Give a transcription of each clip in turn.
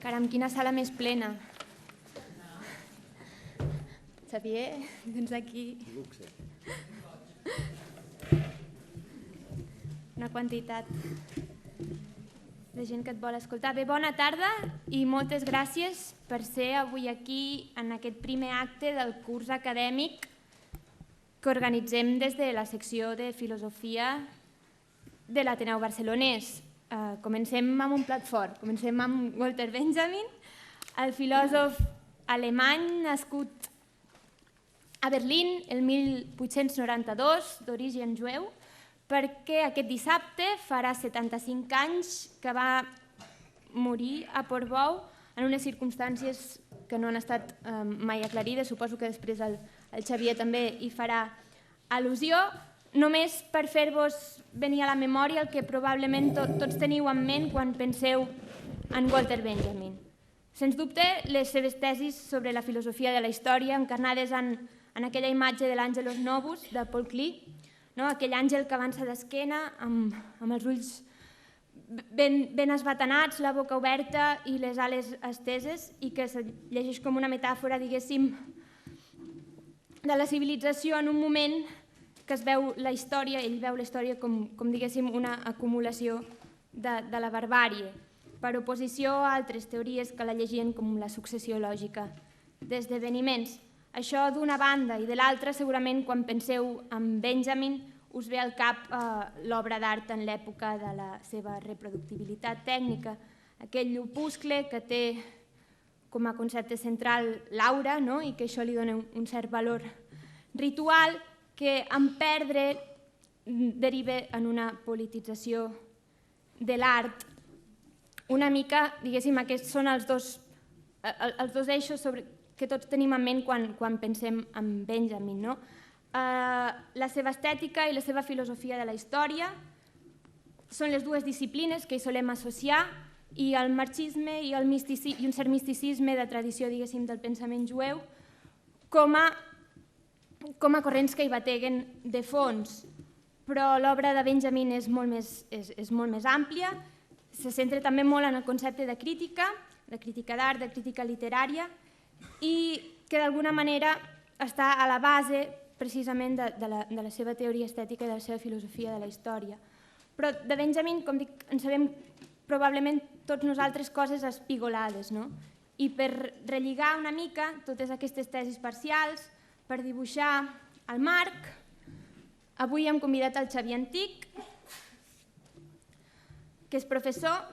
Caram, quina sala més plena. Xavier, tens aquí una quantitat de gent que et vol escoltar. Bé, bona tarda i moltes gràcies per ser avui aquí en aquest primer acte del curs acadèmic que organitzem des de la secció de Filosofia de l'Ateneu Barcelonès. Comencem amb un plat fort, comencem amb Walter Benjamin, el filòsof alemany nascut a Berlín el 1892, d'origen jueu, perquè aquest dissabte farà 75 anys que va morir a Portbou en unes circumstàncies que no han estat mai aclarides. Suposo que després el Xavier també hi farà al·lusió. Només per fer-vos venir a la memòria el que probablement tots teniu en ment quan penseu en Walter Benjamin. Sens dubte, les seves tesis sobre la filosofia de la història, encarnades en aquella imatge de l'Angelus Novus de Paul Klee, aquell àngel que avança d'esquena amb els ulls ben esbatanats, la boca oberta i les ales esteses, i que se llegeix com una metàfora, diguéssim, de la civilització en un moment que es veu la història, ell veu la història com diguéssim, una acumulació de la barbàrie, per oposició a altres teories que la llegien com la successió lògica d'esdeveniments. Això d'una banda, i de l'altra, segurament, quan penseu en Benjamin, us ve al cap l'obra d'art en l'època de la seva reproductibilitat tècnica, aquell opuscle que té com a concepte central l'aura, i que això li dona un cert valor ritual, que en perdre deriva en una politització de l'art. Una mica, diguéssim, aquests són els dos eixos que tots tenim en ment quan pensem en Benjamin. La seva estètica i la seva filosofia de la història són les dues disciplines que hi solem associar, i el marxisme i un cert misticisme de tradició, diguéssim, del pensament jueu com a corrents que hi bateguen de fons. Però l'obra de Benjamin és molt més àmplia, se centra també molt en el concepte de crítica d'art, de crítica literària, i que d'alguna manera està a la base precisament de la seva teoria estètica i de la seva filosofia de la història. Però de Benjamin, com dic, en sabem probablement tots nosaltres coses espigolades, i per relligar una mica totes aquestes tesis parcials, per dibuixar el marc, avui hem convidat el Xavier Antich, que és professor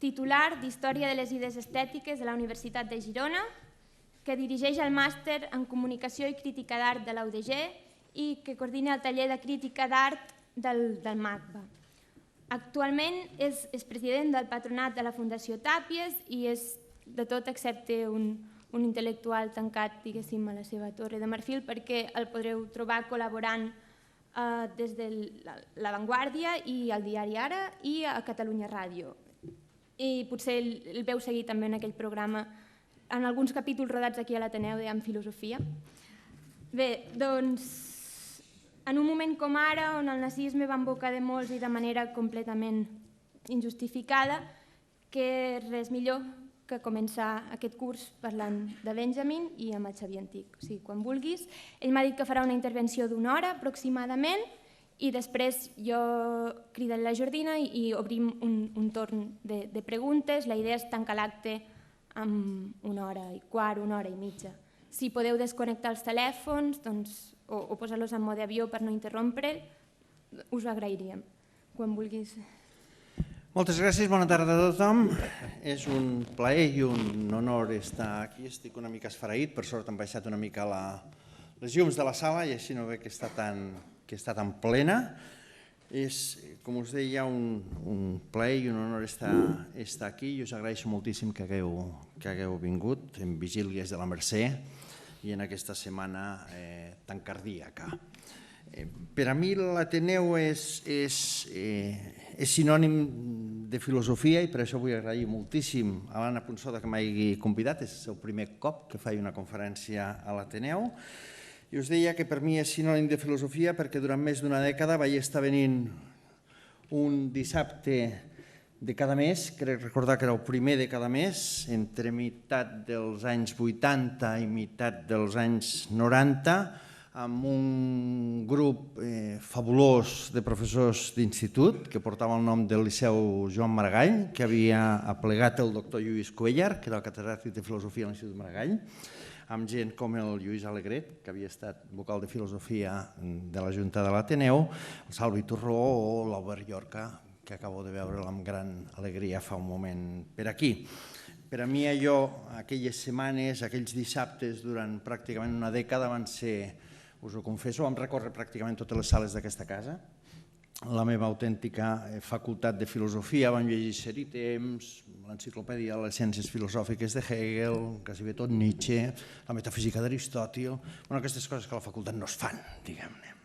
titular d'Història de les Idees Estètiques de la Universitat de Girona, que dirigeix el màster en Comunicació i Crítica d'Art de la UDG i que coordina el taller de Crítica d'Art del MACBA. Actualment és president del patronat de la Fundació Tàpies i és de tot excepte un intel·lectual tancat, diguéssim, a la seva torre de marfil, perquè el podreu trobar col·laborant des de La Vanguardia i al diari Ara i a Catalunya Ràdio. I potser el veu seguir també en aquell programa, en alguns capítols rodats aquí a l'Ateneu en filosofia. Bé, doncs, en un moment com ara, on el nazisme va en boca de molts i de manera completament injustificada, que res millor que començar aquest curs parlant de Benjamin i amb el Xavier Antich. O sigui, quan vulguis. Ell m'ha dit que farà una intervenció d'una hora aproximadament i després jo cridaré la Jordina i obrim un torn de preguntes. La idea és tancar l'acte amb una hora i quart, una hora i mitja. Si podeu desconnectar els telèfons o posar-los en mode avió per no interrompre, us ho agrairíem. Quan vulguis. Moltes gràcies, bona tarda a tothom. És un plaer i un honor estar aquí. Estic una mica esfereït, per sort han baixat una mica les llums de la sala i així no ve que està tan plena. És, com us deia, un plaer i un honor estar aquí i us agraeixo moltíssim que hagueu vingut en vigílies de la Mercè i en aquesta setmana tan cardíaca. Per a mi l'Ateneu és sinònim de filosofia i per això vull agrair moltíssim a l'Anna Ponsoda que m'hagi convidat. És el primer cop que faig una conferència a l'Ateneu i us deia que per mi és sinònim de filosofia perquè durant més d'una dècada vaig estar venint un dissabte de cada mes, crec recordar que era el primer de cada mes, entre meitat dels anys 80 i meitat dels anys 90, amb un grup fabulós de professors d'institut que portava el nom del Liceu Joan Maragall, que havia aplegat el doctor Lluís Cuéllar, que era el catedràtic de Filosofia a l'Institut Maragall, amb gent com el Lluís Alegret, que havia estat vocal de Filosofia de la Junta de l'Ateneu, el Salvi Torró o l'Albert Llorca, que acabo de veure'l amb gran alegria fa un moment per aquí. Per a mi allò, aquelles setmanes, aquells dissabtes, durant pràcticament una dècada van ser, us ho confesso, vam recórrer pràcticament totes les sales d'aquesta casa. La meva autèntica facultat de filosofia, vam llegir Ser i temps, l'enciclopèdia de les ciències filosòfiques de Hegel, quasi bé tot Nietzsche, la metafísica d'Aristòtil, aquestes coses que a la facultat no es fan, diguem-ne.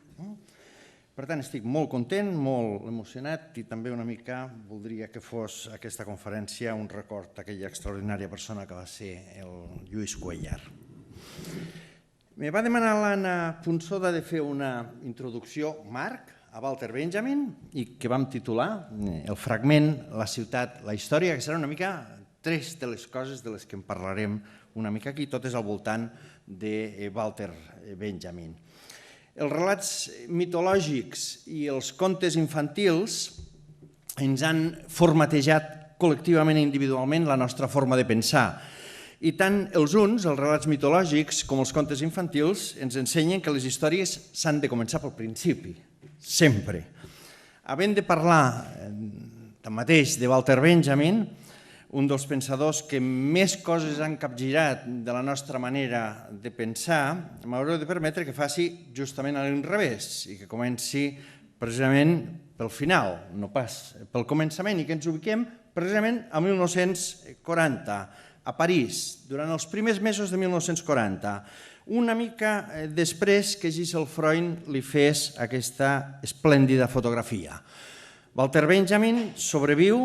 Per tant, estic molt content, molt emocionat i també una mica voldria que fos aquesta conferència un record d'aquella extraordinària persona que va ser el Lluís Cuéllar. Me va demanar l'Anna Punsoda de fer una introducció, Marc, a Walter Benjamin, i que vam titular el fragment La ciutat, la història, que serà una mica tres de les coses de les que en parlarem una mica aquí, totes al voltant de Walter Benjamin. Els relats mitològics i els contes infantils ens han formatejat col·lectivament i individualment la nostra forma de pensar. I tant els uns, els relats mitològics, com els contes infantils, ens ensenyen que les històries s'han de començar pel principi, sempre. Havent de parlar, tanmateix, de Walter Benjamin, un dels pensadors que més coses han capgirat de la nostra manera de pensar, m'haureu de permetre que faci justament a l'inrevés i que comenci precisament pel final, no pas pel començament, i que ens ubiquem precisament a 1940, a París, durant els primers mesos de 1940, una mica després que Giselle Freund li fes aquesta esplèndida fotografia. Walter Benjamin sobreviu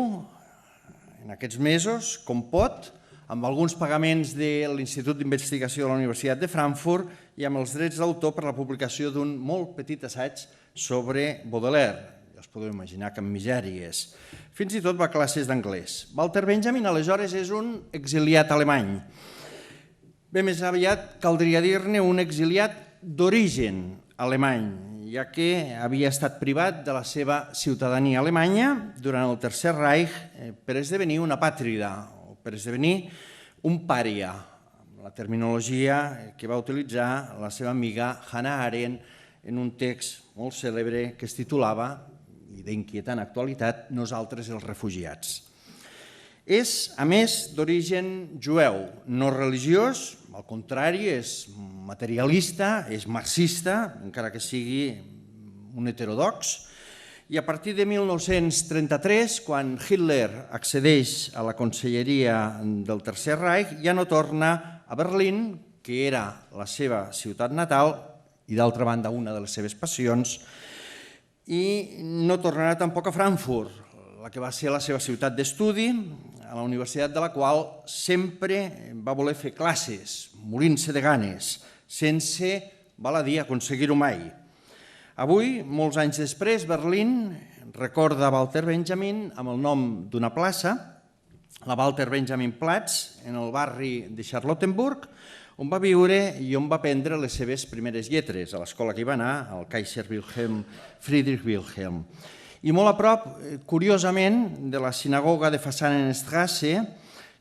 en aquests mesos, com pot, amb alguns pagaments de l'Institut d'Investigació de la Universitat de Frankfurt i amb els drets d'autor per la publicació d'un molt petit assaig sobre Baudelaire. Ja us podeu imaginar que amb misèries. Fins i tot va a classes d'anglès. Walter Benjamin, aleshores, és un exiliat alemany. Bé, més aviat caldria dir-ne un exiliat d'origen alemany, ja que havia estat privat de la seva ciutadania alemanya durant el Tercer Reich per esdevenir una pàtrida, o per esdevenir un pària, la terminologia que va utilitzar la seva amiga Hannah Arendt en un text molt cèlebre que es titulava, i d'inquietant actualitat, Nosaltres els refugiats. És, a més, d'origen jueu, no religiós, al contrari, és materialista, és marxista, encara que sigui un heterodox, i a partir de 1933, quan Hitler accedeix a la conselleria del Tercer Reich, ja no torna a Berlín, que era la seva ciutat natal, i d'altra banda una de les seves passions, i no tornarà tampoc a Frankfurt, la que va ser la seva ciutat d'estudi, a la universitat de la qual sempre va voler fer classes, morint-se de ganes, sense, val a dir, aconseguir-ho mai. Avui, molts anys després, Berlín recorda Walter Benjamin amb el nom d'una plaça, la Walter Benjamin Platz, en el barri de Charlottenburg, on va viure i on va aprendre les seves primeres lletres, a l'escola que hi va anar, al Kaiser Wilhelm Friedrich Wilhelm. I molt a prop, curiosament, de la sinagoga de Fasanenstrasse,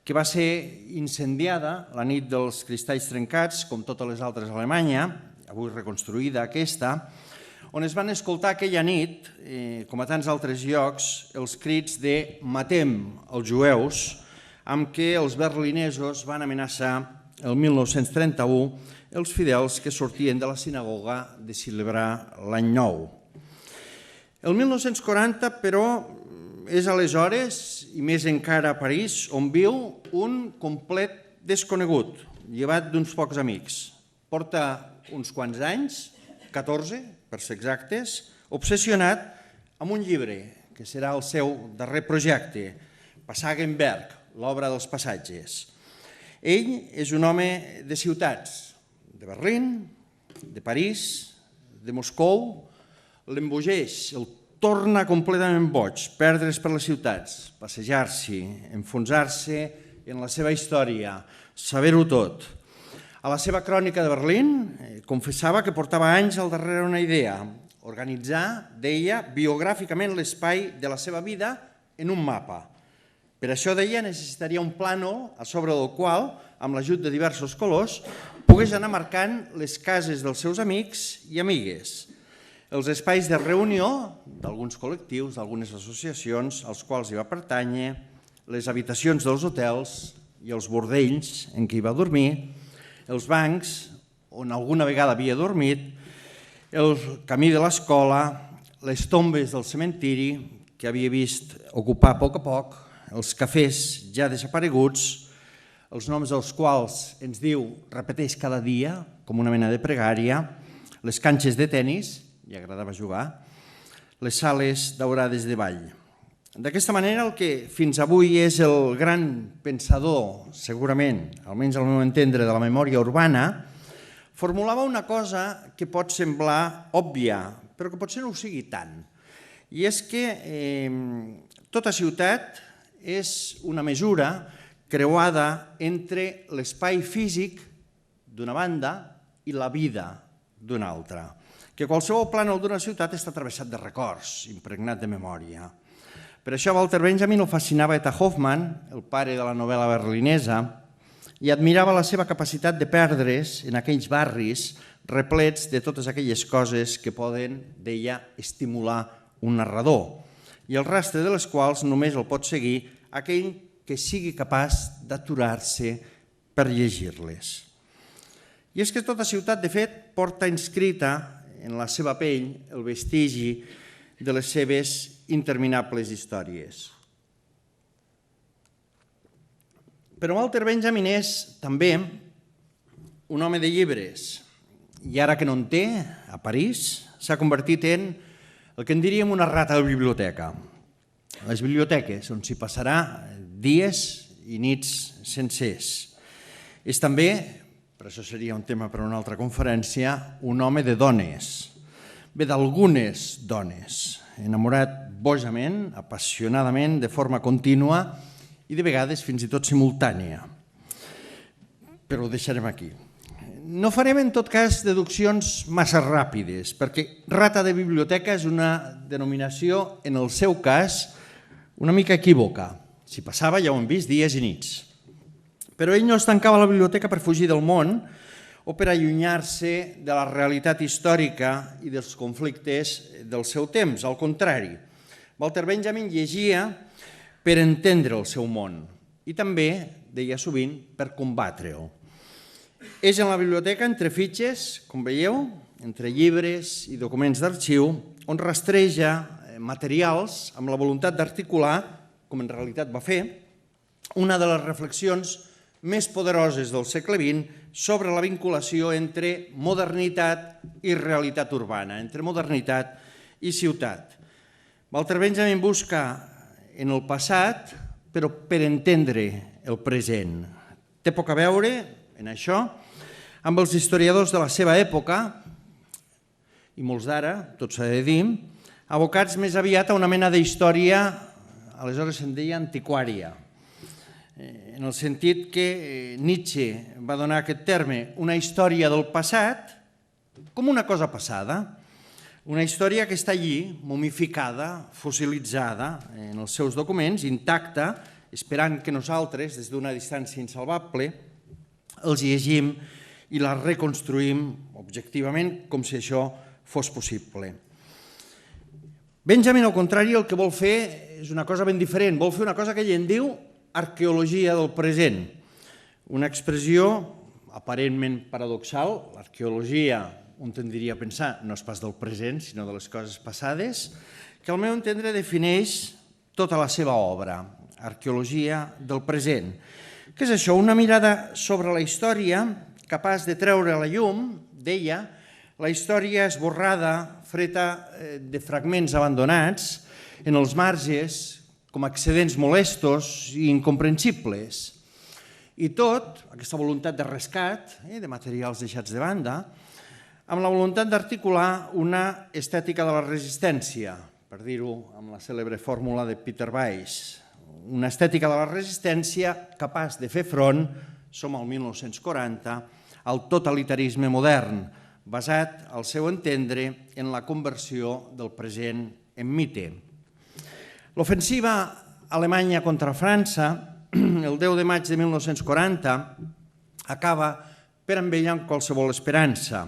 que va ser incendiada la nit dels cristalls trencats, com totes les altres a Alemanya, avui reconstruïda aquesta, on es van escoltar aquella nit, com a tants altres llocs, els crits de «matem els jueus», amb què els berlinesos van amenaçar el 1931 els fidels que sortien de la sinagoga de celebrar l'any nou. El 1940, però, és aleshores, i més encara a París, on viu un complet desconegut, llevat d'uns pocs amics. Porta uns quants anys, 14, per ser exactes, obsessionat amb un llibre, que serà el seu darrer projecte, Passagenberg, l'obra dels passatges. Ell és un home de ciutats, de Berlín, de París, de Moscou. L'embogeix el torna completament boig, perdre's per les ciutats, passejar-s'hi, enfonsar-se en la seva història, saber-ho tot. A la seva crònica de Berlín confessava que portava anys al darrere una idea, organitzar, deia, biogràficament l'espai de la seva vida en un mapa. Per això, deia, necessitaria un plànol a sobre del qual, amb l'ajut de diversos colors, pogués anar marcant les cases dels seus amics i amigues, els espais de reunió d'alguns col·lectius, d'algunes associacions als quals hi va pertànyer, les habitacions dels hotels i els bordells en què hi va dormir, els bancs on alguna vegada havia dormit, el camí de l'escola, les tombes del cementiri que havia vist ocupar a poc, els cafès ja desapareguts, els noms dels quals ens diu, repeteix cada dia, com una mena de pregària, les canxes de tenis, li agradava jugar, les sales daurades de ball. D'aquesta manera, el que fins avui és el gran pensador, segurament, almenys al meu entendre, de la memòria urbana, formulava una cosa que pot semblar òbvia, però que potser no ho sigui tant. I és que tota ciutat és una mesura creuada entre l'espai físic d'una banda i la vida d'una altra. Que qualsevol plànol d'una ciutat està travessat de records, impregnat de memòria. Per això Walter Benjamin el fascinava Eta Hoffmann, el pare de la novel·la berlinesa, i admirava la seva capacitat de perdre's en aquells barris replets de totes aquelles coses que poden, deia, estimular un narrador, i el rastre de les quals només el pot seguir aquell que sigui capaç d'aturar-se per llegir-les. I és que tota ciutat, de fet, porta inscrita en la seva pell el vestigi de les seves interminables històries. Però Walter Benjamin és també un home de llibres, i ara que no en té, a París, s'ha convertit en el que en diríem una rata de biblioteca. Les biblioteques, on s'hi passarà dies i nits sencers. És també, per això seria un tema per a una altra conferència, un home de dones. Bé, d'algunes dones, enamorat bojament, apassionadament, de forma contínua i de vegades fins i tot simultània. Però ho deixarem aquí. No farem en tot cas deduccions massa ràpides, perquè rata de biblioteca és una denominació, en el seu cas, una mica equívoca. Si passava, ja ho hem vist, dies i nits. Però ell no es tancava a la biblioteca per fugir del món o per allunyar-se de la realitat històrica i dels conflictes del seu temps. Al contrari, Walter Benjamin llegia per entendre el seu món i també, deia sovint, per combatre-ho. És en la biblioteca, entre fitxes, com veieu, entre llibres i documents d'arxiu, on rastreja materials amb la voluntat d'articular, com en realitat va fer, una de les reflexions més poderoses del segle XX sobre la vinculació entre modernitat i realitat urbana, entre modernitat i ciutat. Walter Benjamin busca en el passat, però per entendre el present. Té poc a veure en això amb els historiadors de la seva època, i molts d'ara, tot s'ha de dir, abocats més aviat a una mena d'història, aleshores se'n deia antiquària, en el sentit que Nietzsche va donar aquest terme, una història del passat com una cosa passada, una història que està allí, momificada, fossilitzada en els seus documents, intacta, esperant que nosaltres, des d'una distància insalvable, els llegim i la reconstruïm objectivament com si això fos possible. Benjamin, al contrari, el que vol fer és una cosa ben diferent. Vol fer una cosa que ell en diu arqueologia del present. Una expressió aparentment paradoxal. L'arqueologia, un tendria a pensar, no és pas del present, sinó de les coses passades, que al meu entendre defineix tota la seva obra, arqueologia del present. Què és això? Una mirada sobre la història capaç de treure a la llum, deia, la història esborrada, freda de fragments abandonats, en els marges, com excedents molestos i incomprensibles. I tot, aquesta voluntat de rescat, de materials deixats de banda, amb la voluntat d'articular una estètica de la resistència, per dir-ho amb la cèlebre fórmula de Peter Weiss. Una estètica de la resistència capaç de fer front, som al 1940, al totalitarisme modern, basat, al seu entendre, en la conversió del present en mite. L'ofensiva alemanya contra França, el 10 de maig de 1940, acaba per envellar qualsevol esperança.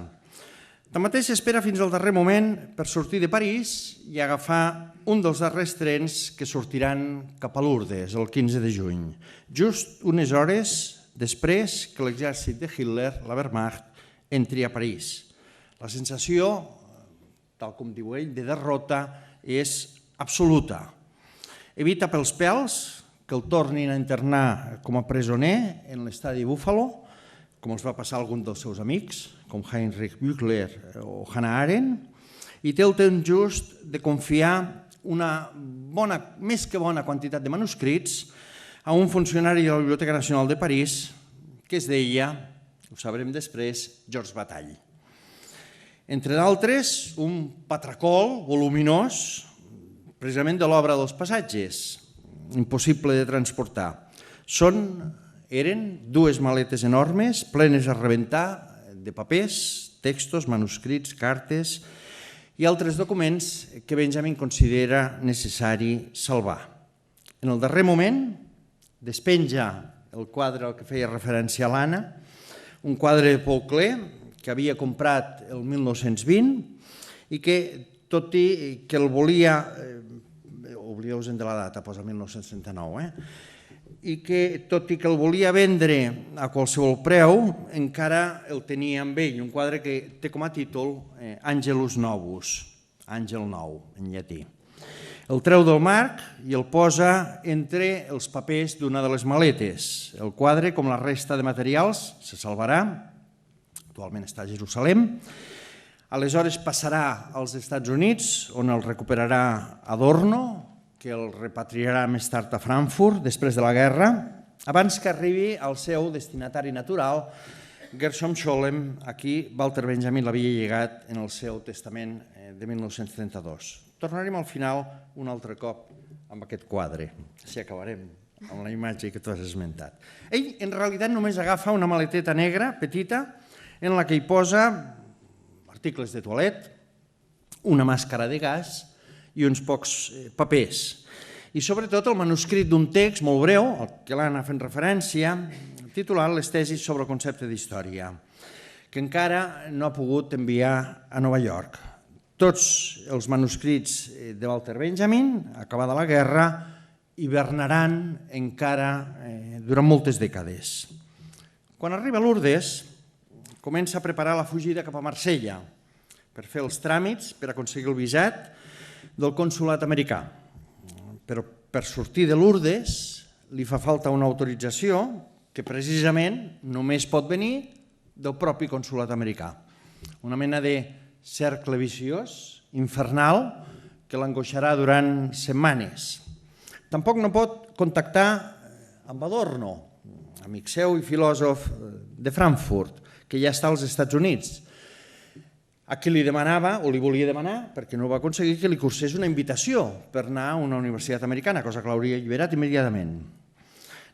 Tanmateix s'espera fins al darrer moment per sortir de París i agafar un dels darrers trens que sortiran cap a Lourdes el 15 de juny, just unes hores després que l'exèrcit de Hitler, la Wehrmacht, entri a París. La sensació, tal com diu ell, de derrota és absoluta. Evita pels pèls que el tornin a internar com a presoner en l'estadi Buffalo, com els va passar a algun dels seus amics, com Heinrich Büchler o Hannah Arendt, i té el temps just de confiar una més que bona quantitat de manuscrits a un funcionari de la Biblioteca Nacional de París que es deia, ho sabrem després, Georges Bataille. Entre d'altres, un patracol voluminós, precisament de l'obra dels passatges, impossible de transportar. Eren dues maletes enormes, plenes a rebentar de papers, textos, manuscrits, cartes i altres documents que Benjamin considera necessari salvar. En el darrer moment despenja el quadre al que feia referència a l'Anna, un quadre de Paul Klee que havia comprat el 1920 i que, tot i que el volia, oblideu-vos de la data, posa 1939, i que, tot i que el volia vendre a qualsevol preu, encara el tenia amb ell, un quadre que té com a títol Angelus Novus, Àngel Nou, en llatí. El treu del marc i el posa entre els papers d'una de les maletes. El quadre, com la resta de materials, se salvarà, actualment està a Jerusalem, aleshores passarà als Estats Units, on el recuperarà Adorno, que el repatriarà més tard a Frankfurt, després de la guerra, abans que arribi al seu destinatari natural, Gershom Scholem, a qui Walter Benjamin l'havia llegat en el seu testament de 1932. Tornarem al final un altre cop amb aquest quadre, així acabarem amb la imatge que tu has esmentat. Ell, en realitat, només agafa una maleteta negra, petita, en la que hi posa articles de toalet, una màscara de gas i uns pocs papers. I sobretot el manuscrit d'un text molt breu, al que l'Anna ha fet referència, titulat Les tesis sobre el concepte d'història, que encara no ha pogut enviar a Nova York. Tots els manuscrits de Walter Benjamin, acabada la guerra, hivernaran encara durant moltes dècades. Quan arriba a Lourdes, comença a preparar la fugida cap a Marsella per fer els tràmits per aconseguir el visat del consolat americà. Però per sortir de Lourdes li fa falta una autorització que precisament només pot venir del propi consolat americà. Una mena de cercle viciós, infernal, que l'angoixarà durant setmanes. Tampoc no pot contactar amb Adorno, amic seu i filòsof de Frankfurt, que ja està als Estats Units, a qui li demanava, o li volia demanar, perquè no ho va aconseguir, que li cursés una invitació per anar a una universitat americana, cosa que l'hauria alliberat immediatament.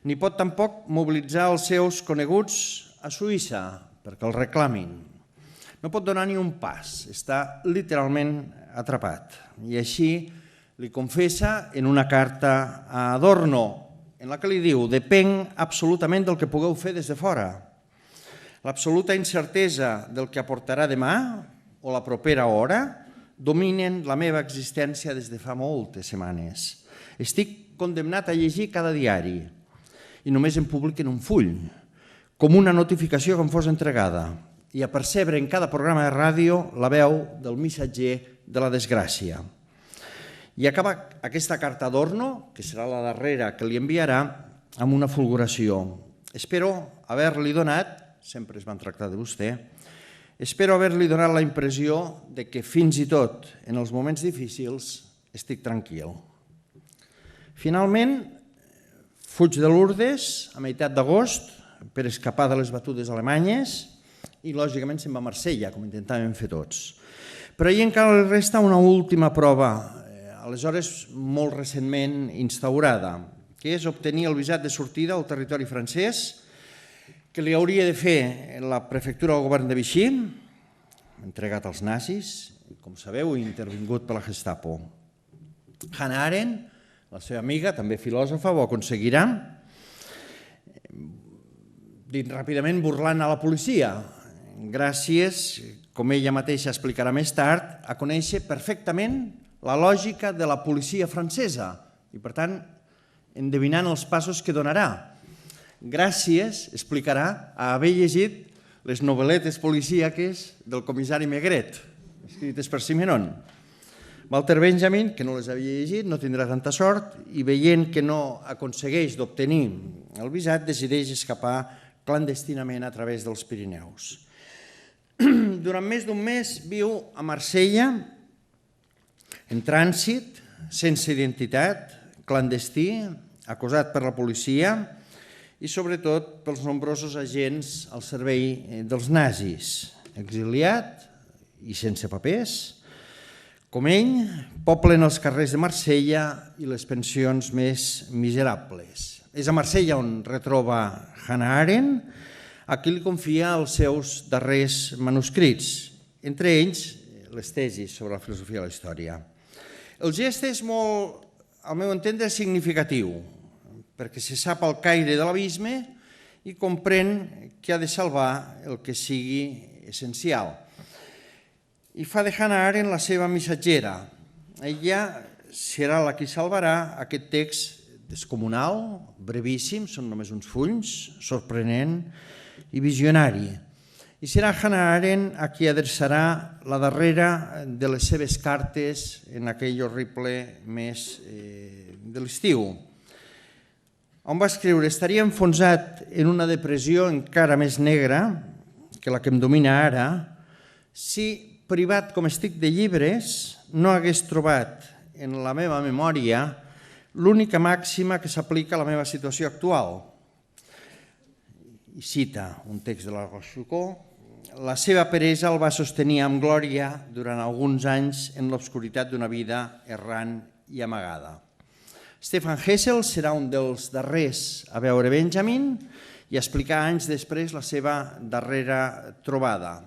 Ni pot tampoc mobilitzar els seus coneguts a Suïssa perquè el reclamin. No pot donar ni un pas, està literalment atrapat. I així li confessa en una carta a Adorno, en la que li diu: «Depenc absolutament del que pugueu fer des de fora. L'absoluta incertesa del que aportarà demà o la propera hora dominen la meva existència des de fa moltes setmanes. Estic condemnat a llegir cada diari i només en publiquen un full, com una notificació que em fos entregada, i a percebre en cada programa de ràdio la veu del missatger de la desgràcia». I acaba aquesta carta d'Adorno, que serà la darrera que li enviarà, amb una fulguració. «Espero haver-li donat», sempre es van tractar de vostè, «espero haver-li donat la impressió de que fins i tot en els moments difícils estic tranquil». Finalment, fuig de Lourdes a meitat d'agost per escapar de les batudes alemanyes i, lògicament, se'n va a Marsella, com intentàvem fer tots. Però ahir encara li resta una última prova aleshores molt recentment instaurada, que és obtenir el visat de sortida al territori francès, que li hauria de fer la prefectura del govern de Vichy, entregat als nazis, com sabeu, intervingut per la Gestapo. Hannah Arendt, la seva amiga, també filòsofa, ho aconseguirà, ràpidament burlant a la policia, gràcies, com ella mateixa explicarà més tard, a conèixer perfectament la lògica de la policia francesa i, per tant, endevinant els passos que donarà. Gràcies, explicarà, a haver llegit les novel·letes policíaques del comissari Maigret, escrites per Simenon. Walter Benjamin, que no les havia llegit, no tindrà tanta sort i veient que no aconsegueix d'obtenir el visat, decideix escapar clandestinament a través dels Pirineus. Durant més d'un mes viu a Marsella, en trànsit, sense identitat, clandestí, acusat per la policia i sobretot pels nombrosos agents al servei dels nazis, exiliat i sense papers. Com ell, poblen els carrers de Marsella i les pensions més miserables. És a Marsella on retroba Hannah Arendt, a qui li confia els seus darrers manuscrits, entre ells les tesis sobre la filosofia de la història. El gest és molt, al meu entendre, significatiu, perquè se sap el caire de l'abisme i comprèn que ha de salvar el que sigui essencial. I fa de Hannah Arendt la seva missatgera. Ella serà la que salvarà aquest text descomunal, brevíssim, són només uns fulls, sorprenent i visionari. I serà Hannah Arendt a qui adreçarà la darrera de les seves cartes en aquell horrible mes de l'estiu, on va escriure: estaria enfonsat en una depressió encara més negra que la que em domina ara si, privat com estic de llibres, no hagués trobat en la meva memòria l'única màxima que s'aplica a la meva situació actual. I cita un text de la Rochefoucauld: la seva peresa el va sostenir amb glòria durant alguns anys en l'obscuritat d'una vida errant i amagada. Stefan Hessel serà un dels darrers a veure Benjamin i a explicar anys després la seva darrera trobada.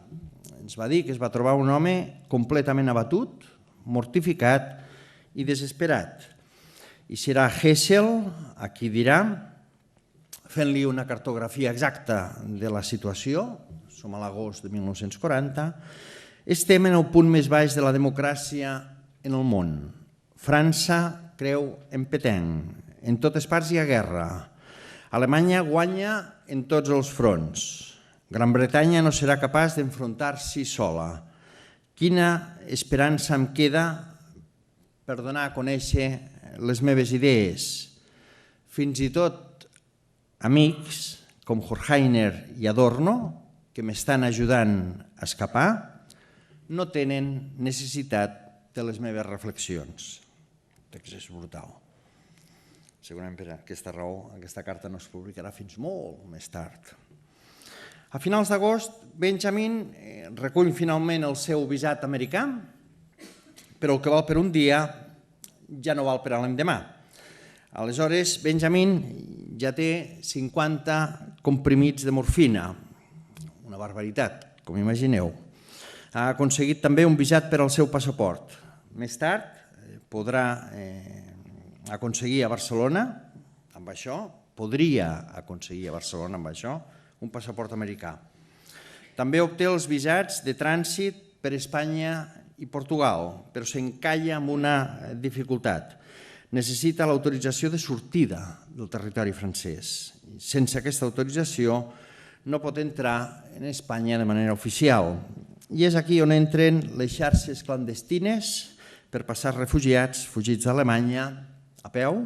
Ens va dir que es va trobar un home completament abatut, mortificat i desesperat. I serà Hessel a qui dirà, fent-li una cartografia exacta de la situació, som a l'agost de 1940, estem en el punt més baix de la democràcia en el món. França creu en Pétain, en totes parts hi ha guerra. Alemanya guanya en tots els fronts. Gran Bretanya no serà capaç d'enfrontar-s'hi sola. Quina esperança em queda per donar a conèixer les meves idees? Fins i tot amics com Horkheimer i Adorno, que m'estan ajudant a escapar, no tenen necessitat de les meves reflexions. El text és brutal. Segurament per aquesta raó aquesta carta no es publicarà fins molt més tard. A finals d'agost, Benjamin recull finalment el seu visat americà, però el que val per un dia ja no val per a l'endemà. Aleshores, Benjamin ja té 50 comprimits de morfina, una barbaritat, com imagineu. Ha aconseguit també un visat per al seu passaport. Més tard podrà aconseguir a Barcelona, amb això, podria aconseguir a Barcelona amb això, un passaport americà. També obté els visats de trànsit per Espanya i Portugal, però s'encalla amb una dificultat. Necessita l'autorització de sortida del territori francès. Sense aquesta autorització no pot entrar en Espanya de manera oficial. I és aquí on entren les xarxes clandestines per passar refugiats fugits d'Alemanya a peu,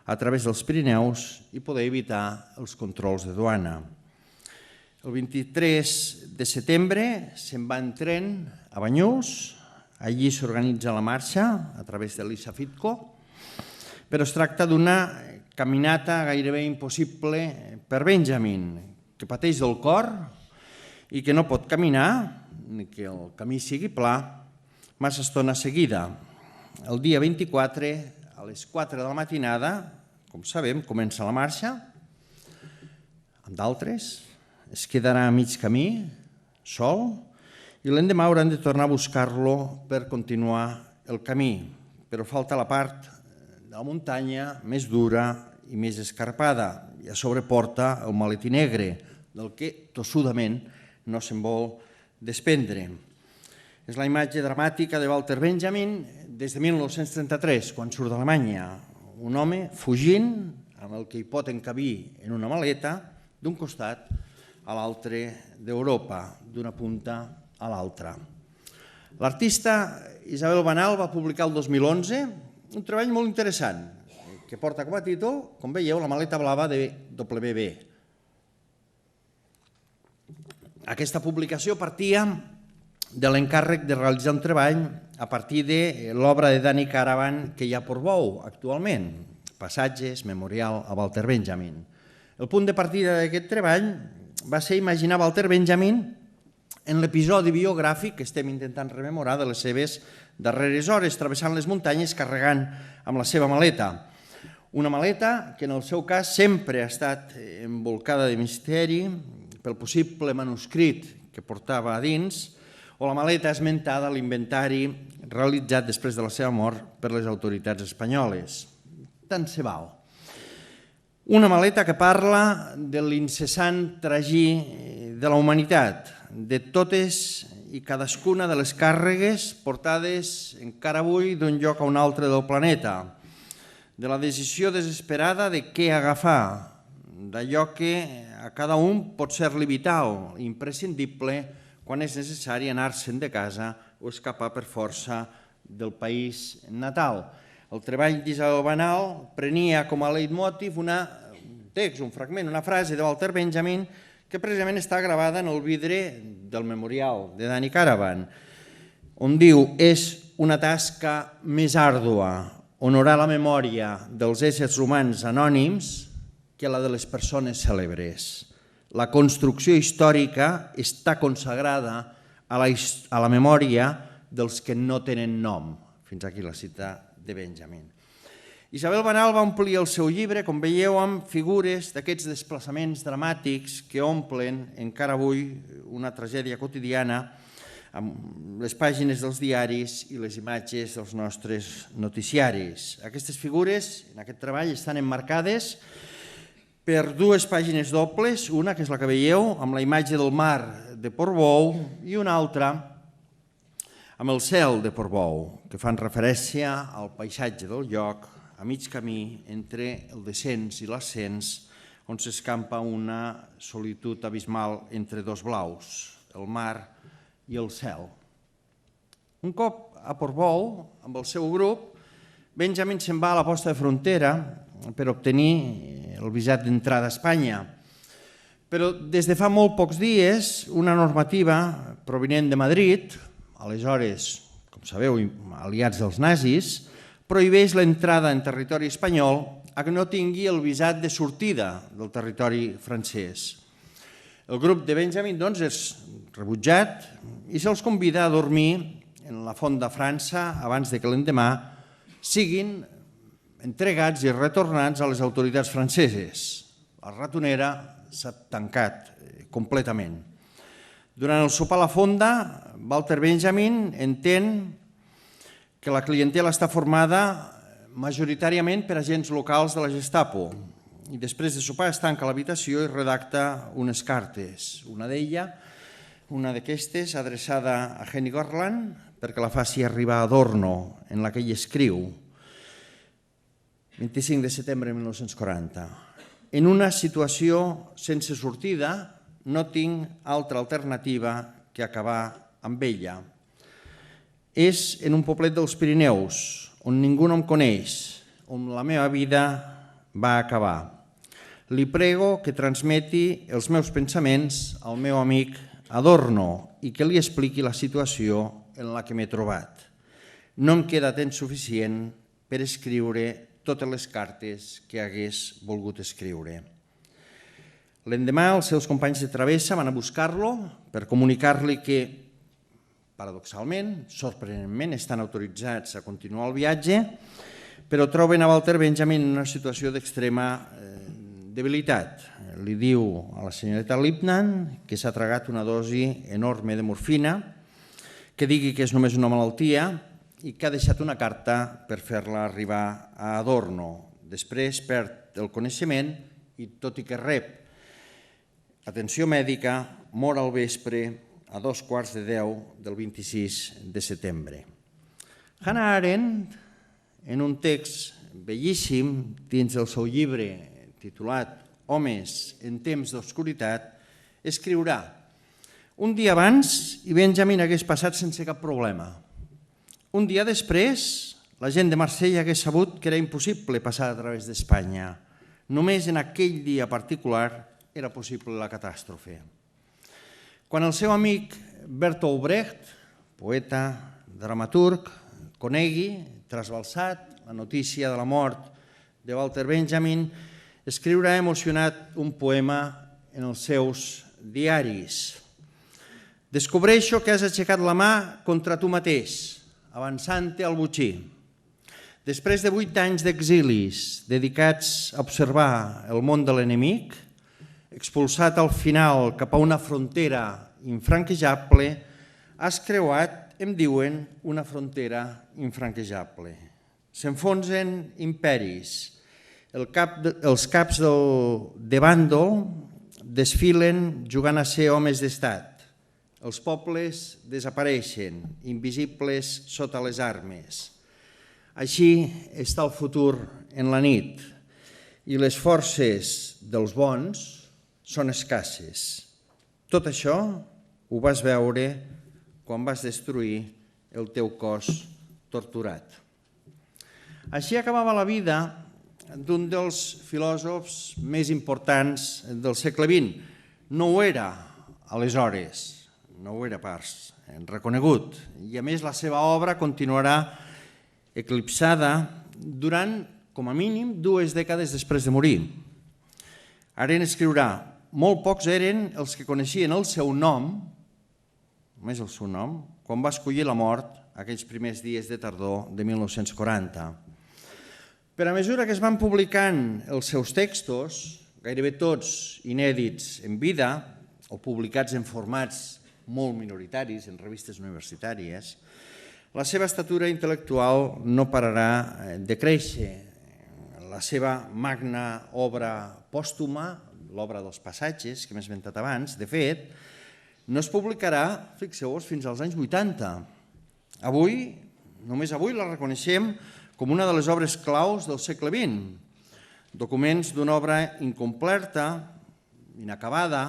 a través dels Pirineus i poder evitar els controls de duana. El 23 de setembre se'n va en tren a Banyuls, allí s'organitza la marxa a través de l'Isafitco, però es tracta d'una caminata gairebé impossible per Benjamin, que pateix del cor i que no pot caminar, ni que el camí sigui pla, massa estona seguida. el dia 24, a les 4 de la matinada, com sabem, comença la marxa, amb d'altres, es quedarà a mig camí, sol, i l'endemà hauran de tornar a buscar-lo per continuar el camí, però falta la part de la muntanya més dura i més escarpada, i a sobre porta el maletí negre, del que tossudament no se'n vol desprendre. És la imatge dramàtica de Walter Benjamin des de 1933, quan surt d'Alemanya. Un home fugint amb el que hi pot encabir en una maleta d'un costat a l'altre d'Europa, d'una punta a l'altra. L'artista Isabel Banal va publicar el 2011 un treball molt interessant que porta com a títol, com veieu, La maleta blava de W.B. Aquesta publicació partia de l'encàrrec de realitzar un treball a partir de l'obra de Dani Caravan que hi ha a Portbou actualment, Passatges, memorial a Walter Benjamin. El punt de partida d'aquest treball va ser imaginar Walter Benjamin en l'episodi biogràfic que estem intentant rememorar de les seves darreres hores, travessant les muntanyes carregant amb la seva maleta. Una maleta que en el seu cas sempre ha estat envolcada de misteri pel possible manuscrit que portava a dins, o la maleta esmentada a l'inventari realitzat després de la seva mort per les autoritats espanyoles. Tant se val. Una maleta que parla de l'incessant tragí de la humanitat, de totes i cadascuna de les càrregues portades encara avui d'un lloc a un altre del planeta, de la decisió desesperada de què agafar, d'allò que a cada un pot ser-li vital, imprescindible, quan és necessari anar-se'n de casa o escapar per força del país natal. El treball d'Isabel Banal prenia com a leitmotiv un text, un fragment, una frase de Walter Benjamin que precisament està gravada en el vidre del memorial de Dani Caravan, on diu: és una tasca més àrdua honorar la memòria dels éssers humans anònims que la de les persones cèlebres. La construcció històrica està consagrada a la memòria dels que no tenen nom. Fins aquí la cita de Benjamin. Isabel Banal va omplir el seu llibre, com veieu, amb figures d'aquests desplaçaments dramàtics que omplen encara avui una tragèdia quotidiana amb les pàgines dels diaris i les imatges dels nostres noticiaris. Aquestes figures en aquest treball estan emmarcades per dues pàgines dobles, una que és la que veieu amb la imatge del mar de Portbou i una altra amb el cel de Portbou, que fan referència al paisatge del lloc a mig camí entre el descens i l'ascens, on s'escampa una solitud abismal entre dos blaus, el mar i el cel. Un cop a Portbou, amb el seu grup, Benjamin se'n va a la posta de frontera per obtenir el visat d'entrada a Espanya. Però des de fa molt pocs dies, una normativa provinent de Madrid, aleshores, com sabeu, aliats dels nazis, prohibeix l'entrada en territori espanyol a que no tingui el visat de sortida del territori francès. El grup de Benjamin doncs, és rebutjat i se'ls convida a dormir en la Font de França abans que l'endemà siguin entregats i retornats a les autoritats franceses. La ratonera s'ha tancat completament. Durant el sopar a la fonda, Walter Benjamin entén que la clientela està formada majoritàriament per agents locals de la Gestapo i després de sopar es tanca a l'habitació i redacta unes cartes. Una d'aquestes adreçada a Henny Garland perquè la faci arribar a Adorno, en la que ell escriu 25 de setembre de 1940. En una situació sense sortida no tinc altra alternativa que acabar amb ella. És en un poblet dels Pirineus, on ningú no em coneix, on la meva vida va acabar. Li prego que transmeti els meus pensaments al meu amic Adorno i que li expliqui la situació en la que m'he trobat. No em queda temps suficient per escriure totes les cartes que hagués volgut escriure. L'endemà els seus companys de travessa van a buscar-lo per comunicar-li que paradoxalment, sorprenentment, estan autoritzats a continuar el viatge, però troben a Walter Benjamin en una situació d'extrema debilitat. Li diu a la senyoreta Lipman que s'ha tragat una dosi enorme de morfina, que digui que és només una malaltia i que ha deixat una carta per fer-la arribar a Adorno. Després perd el coneixement i, tot i que rep atenció mèdica, mor al vespre a 9:15 del 26 de setembre. Hannah Arendt, en un text bellíssim dins del seu llibre titulat Homes en temps d'obscuritat, escriurà: un dia abans i Benjamin hagués passat sense cap problema. Un dia després, la gent de Marsella hagués sabut que era impossible passar a través d'Espanya. Només en aquell dia particular era possible la catàstrofe. Quan el seu amic Bertolt Brecht, poeta, dramaturg, conegui, trasbalsat, la notícia de la mort de Walter Benjamin, escriurà emocionat un poema en els seus diaris. Descobreixo que has aixecat la mà contra tu mateix, avançant-te al botxí. Després de 8 anys d'exilis dedicats a observar el món de l'enemic, expulsat al final cap a una frontera infranquejable, has creuat, em diuen, una frontera infranquejable. S'enfonsen imperis. Els caps de bàndol desfilen jugant a ser homes d'estat. Els pobles desapareixen, invisibles sota les armes. Així està el futur en la nit i les forces dels bons són escasses. Tot això ho vas veure quan vas destruir el teu cos torturat. Així acabava la vida d'un dels filòsofs més importants del segle XX. No ho era aleshores, no ho era pas reconegut. I a més la seva obra continuarà eclipsada durant, com a mínim, 2 dècades després de morir. Arendt escriurà: molt pocs eren els que coneixien el seu nom, només el seu nom, quan va escollir la mort aquells primers dies de tardor de 1940. Per a mesura que es van publicant els seus textos, gairebé tots inèdits en vida o publicats en formats molt minoritaris, en revistes universitàries, la seva estatura intel·lectual no pararà de créixer. La seva magna obra pòstuma, l'obra dels passatges, que hem esmentat abans, de fet, no es publicarà, fixeu-vos, fins als anys 80. Avui, només avui la reconeixem com una de les obres claus del segle XX. Documents d'una obra incompleta, inacabada,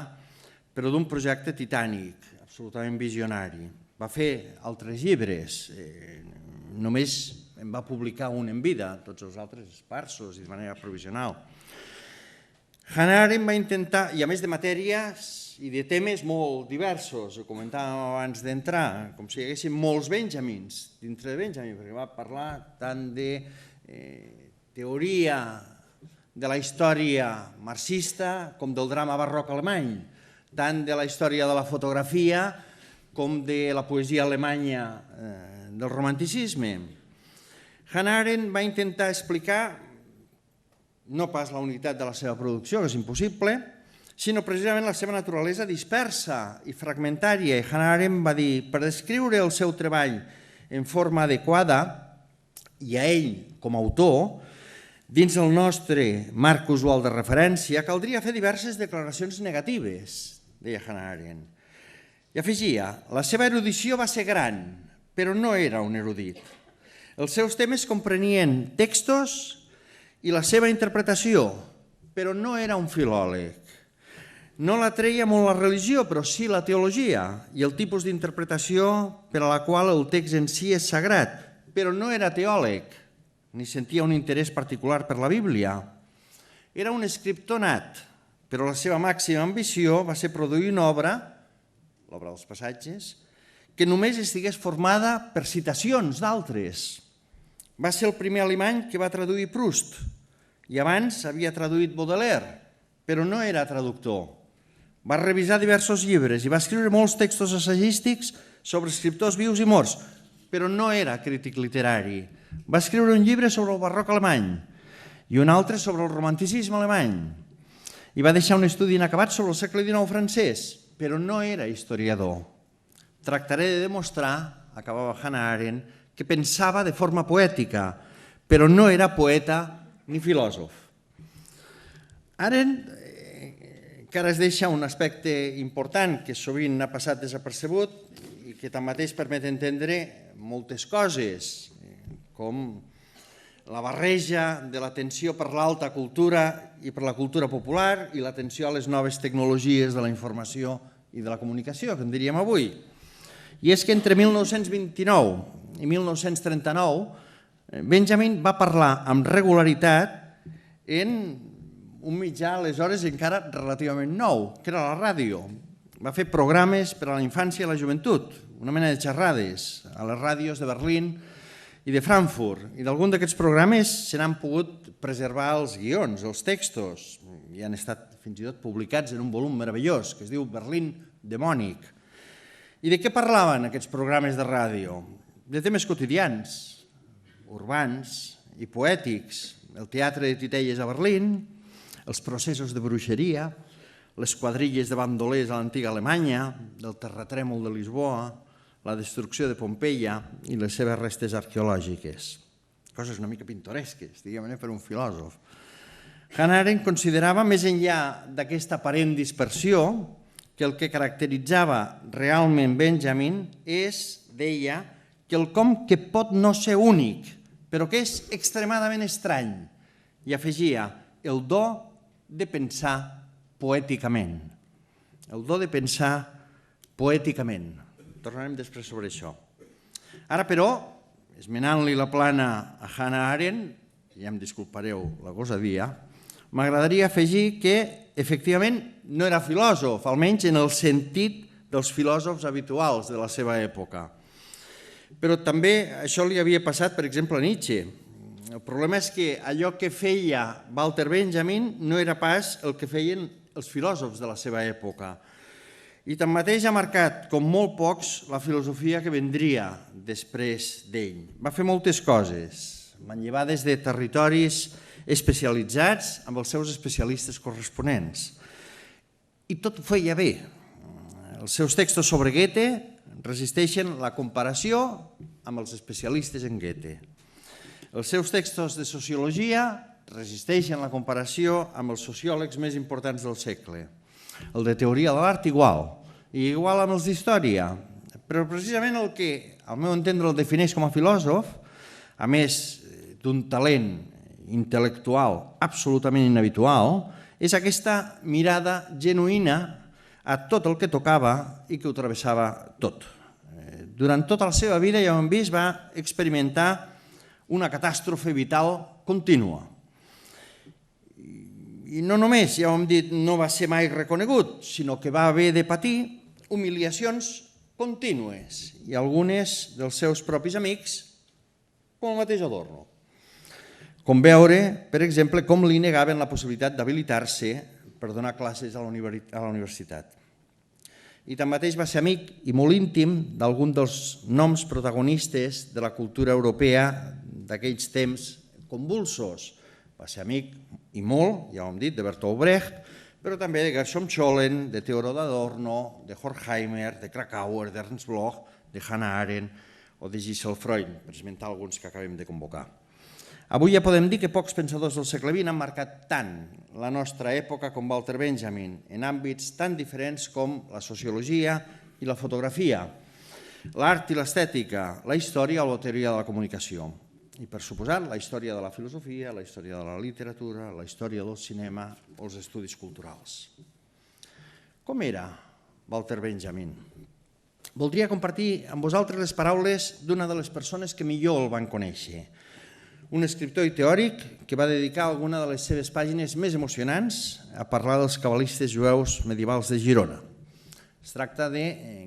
però d'un projecte titànic, absolutament visionari. Va fer altres llibres, només en va publicar un en vida, tots els altres esparsos i de manera provisional. Hannah Arendt va intentar, i a més de matèries i de temes molt diversos, ho comentàvem abans d'entrar, com si hi haguessin molts Benjamins dintre de Benjamin, perquè va parlar tant de teoria de la història marxista com del drama barroc alemany, tant de la història de la fotografia com de la poesia alemanya del romanticisme. Hannah Arendt va intentar explicar no pas la unitat de la seva producció, que és impossible, sinó precisament la seva naturalesa dispersa i fragmentària. I Hannah Arendt va dir: per descriure el seu treball en forma adequada, i a ell com a autor, dins el nostre marc usual de referència, caldria fer diverses declaracions negatives, deia Hannah Arendt. I afegia: la seva erudició va ser gran, però no era un erudit. Els seus temes comprenien textos i la seva interpretació, però no era un filòleg. No la treia molt la religió, però sí la teologia i el tipus d'interpretació per a la qual el text en si és sagrat, però no era teòleg, ni sentia un interès particular per la Bíblia. Era un escriptor nat, però la seva màxima ambició va ser produir una obra, l'obra dels passatges, que només estigués formada per citacions d'altres. Va ser el primer alemany que va traduir Proust, i abans havia traduït Baudelaire, però no era traductor. va revisar diversos llibres i va escriure molts textos assagístics sobre escriptors vius i morts, però no era crític literari. Va escriure un llibre sobre el barroc alemany i un altre sobre el romanticisme alemany. I va deixar un estudi inacabat sobre el segle XIX francès, però no era historiador. Tractaré de demostrar, acabava Hannah Arendt, que pensava de forma poètica, però no era poeta ni filòsof. Arendt encara es deixa un aspecte important que sovint ha passat desapercebut i que tanmateix permet entendre moltes coses, com la barreja de l'atenció per l'alta cultura i per la cultura popular i l'atenció a les noves tecnologies de la informació i de la comunicació, que en diríem avui. I és que entre 1929 i 1939 Benjamin va parlar amb regularitat en un mitjà aleshores encara relativament nou, que era la ràdio. Va fer programes per a la infància i la joventut, una mena de xerrades a les ràdios de Berlín i de Frankfurt. I d'algun d'aquests programes se n'han pogut preservar els guions, els textos, i han estat fins i tot publicats en un volum meravellós que es diu Berlín Demònic. I de què parlaven aquests programes de ràdio? De temes quotidians, urbans i poètics, el teatre de titelles a Berlín, els processos de bruixeria, les quadrilles de bandolers a l'antiga Alemanya, del terratrèmol de Lisboa, la destrucció de Pompeia i les seves restes arqueològiques. Coses una mica pintoresques, diguem-ne, per un filòsof. Hannah Arendt considerava, més enllà d'aquesta aparent dispersió, que el que caracteritzava realment Benjamin és, deia, quelcom que pot no ser únic, però que és extremadament estrany. I afegia, el do de pensar poèticament. El do de pensar poèticament. Tornarem després sobre això. Ara, però, esmenant-li la plana a Hannah Arendt, ja em disculpareu la gosadia, m'agradaria afegir que, efectivament, no era filòsof, almenys en el sentit dels filòsofs habituals de la seva època. Però també això li havia passat, per exemple, a Nietzsche. El problema és que allò que feia Walter Benjamin no era pas el que feien els filòsofs de la seva època. I tanmateix ha marcat, com molt pocs, la filosofia que vendria després d'ell. Va fer moltes coses, manllevades de territoris especialitzats amb els seus especialistes corresponents. I tot ho feia bé. Els seus textos sobre Goethe resisteixen la comparació amb els especialistes en Goethe. Els seus textos de sociologia resisteixen la comparació amb els sociòlegs més importants del segle. El de teoria de l'art igual, i igual amb els d'història. Però precisament el que, al meu entendre, el defineix com a filòsof, a més d'un talent intel·lectual absolutament inhabitual, és aquesta mirada genuïna a tot el que tocava i que ho travessava tot. Durant tota la seva vida, ja ho hem vist, va experimentar una catàstrofe vital contínua. I no només, ja ho hem dit, no va ser mai reconegut, sinó que va haver de patir humiliacions contínues i algunes dels seus propis amics, com el mateix Adorno. Com veure, per exemple, com li negaven la possibilitat d'habilitar-se per donar classes a la universitat. I tanmateix va ser amic i molt íntim d'algun dels noms protagonistes de la cultura europea d'aquells temps convulsos. Va ser amic i molt, ja ho hem dit, de Bertolt Brecht, però també de Gershom Scholem, de Theodor Adorno, de Horkheimer, de Krakauer, d'Ernst Bloch, de Hannah Arendt o de Gisela Freud, per esmentar alguns que acabem de convocar. Avui ja podem dir que pocs pensadors del segle XX han marcat tant la nostra època com Walter Benjamin, en àmbits tan diferents com la sociologia i la fotografia, l'art i l'estètica, la història o la teoria de la comunicació. I, per suposat, la història de la filosofia, la història de la literatura, la història del cinema o els estudis culturals. Com era Walter Benjamin? Voldria compartir amb vosaltres les paraules d'una de les persones que millor el van conèixer, un escriptor i teòric que va dedicar alguna de les seves pàgines més emocionants a parlar dels cabalistes jueus medievals de Girona. Es tracta de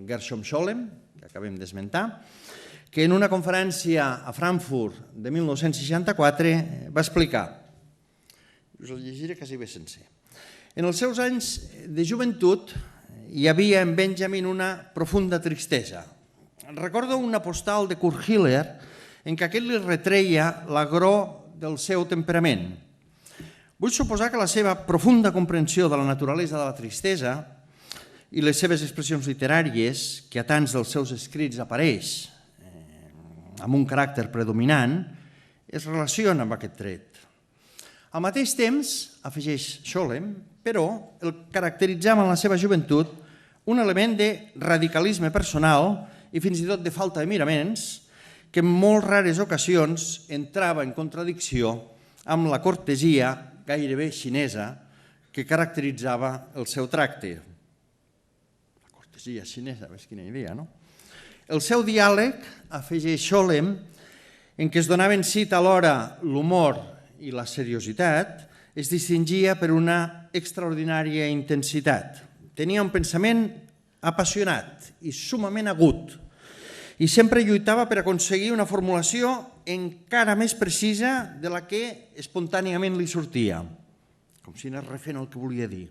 Gershom Scholem, que acabem d'esmentar, que en una conferència a Frankfurt de 1964 va explicar, us el llegiré quasi bé sencer, En els seus anys de joventut hi havia en Benjamin una profunda tristesa. Recordo una postal de Kurt Schiller en què aquest li retreia l'agror del seu temperament. Vull suposar que la seva profunda comprensió de la naturalesa de la tristesa i les seves expressions literàries, que a tants dels seus escrits apareix amb un caràcter predominant, es relaciona amb aquest tret. Al mateix temps, afegeix Scholem, però el caracteritzava en la seva joventut un element de radicalisme personal i fins i tot de falta de miraments que en molt rares ocasions entrava en contradicció amb la cortesia gairebé xinesa que caracteritzava el seu tracte. La cortesia xinesa, ves quina idea, no? El seu diàleg, afegeix Scholem, en què es donaven cita alhora l'humor i la seriositat, es distingia per una extraordinària intensitat. Tenia un pensament apassionat i sumament agut i sempre lluitava per aconseguir una formulació encara més precisa de la que espontàniament li sortia, com si anés refent el que volia dir.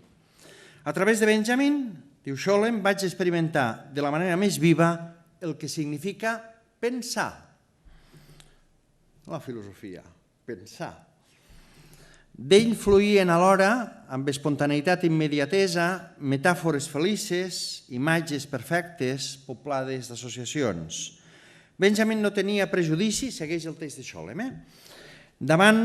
A través de Benjamin, diu Scholem, vaig experimentar de la manera més viva el que significa pensar. La filosofia, pensar. D'ell fluïen alhora, amb espontaneïtat i immediatesa, metàfores felices, imatges perfectes, poblades d'associacions. Benjamin no tenia prejudici, segueix el text de Scholem, davant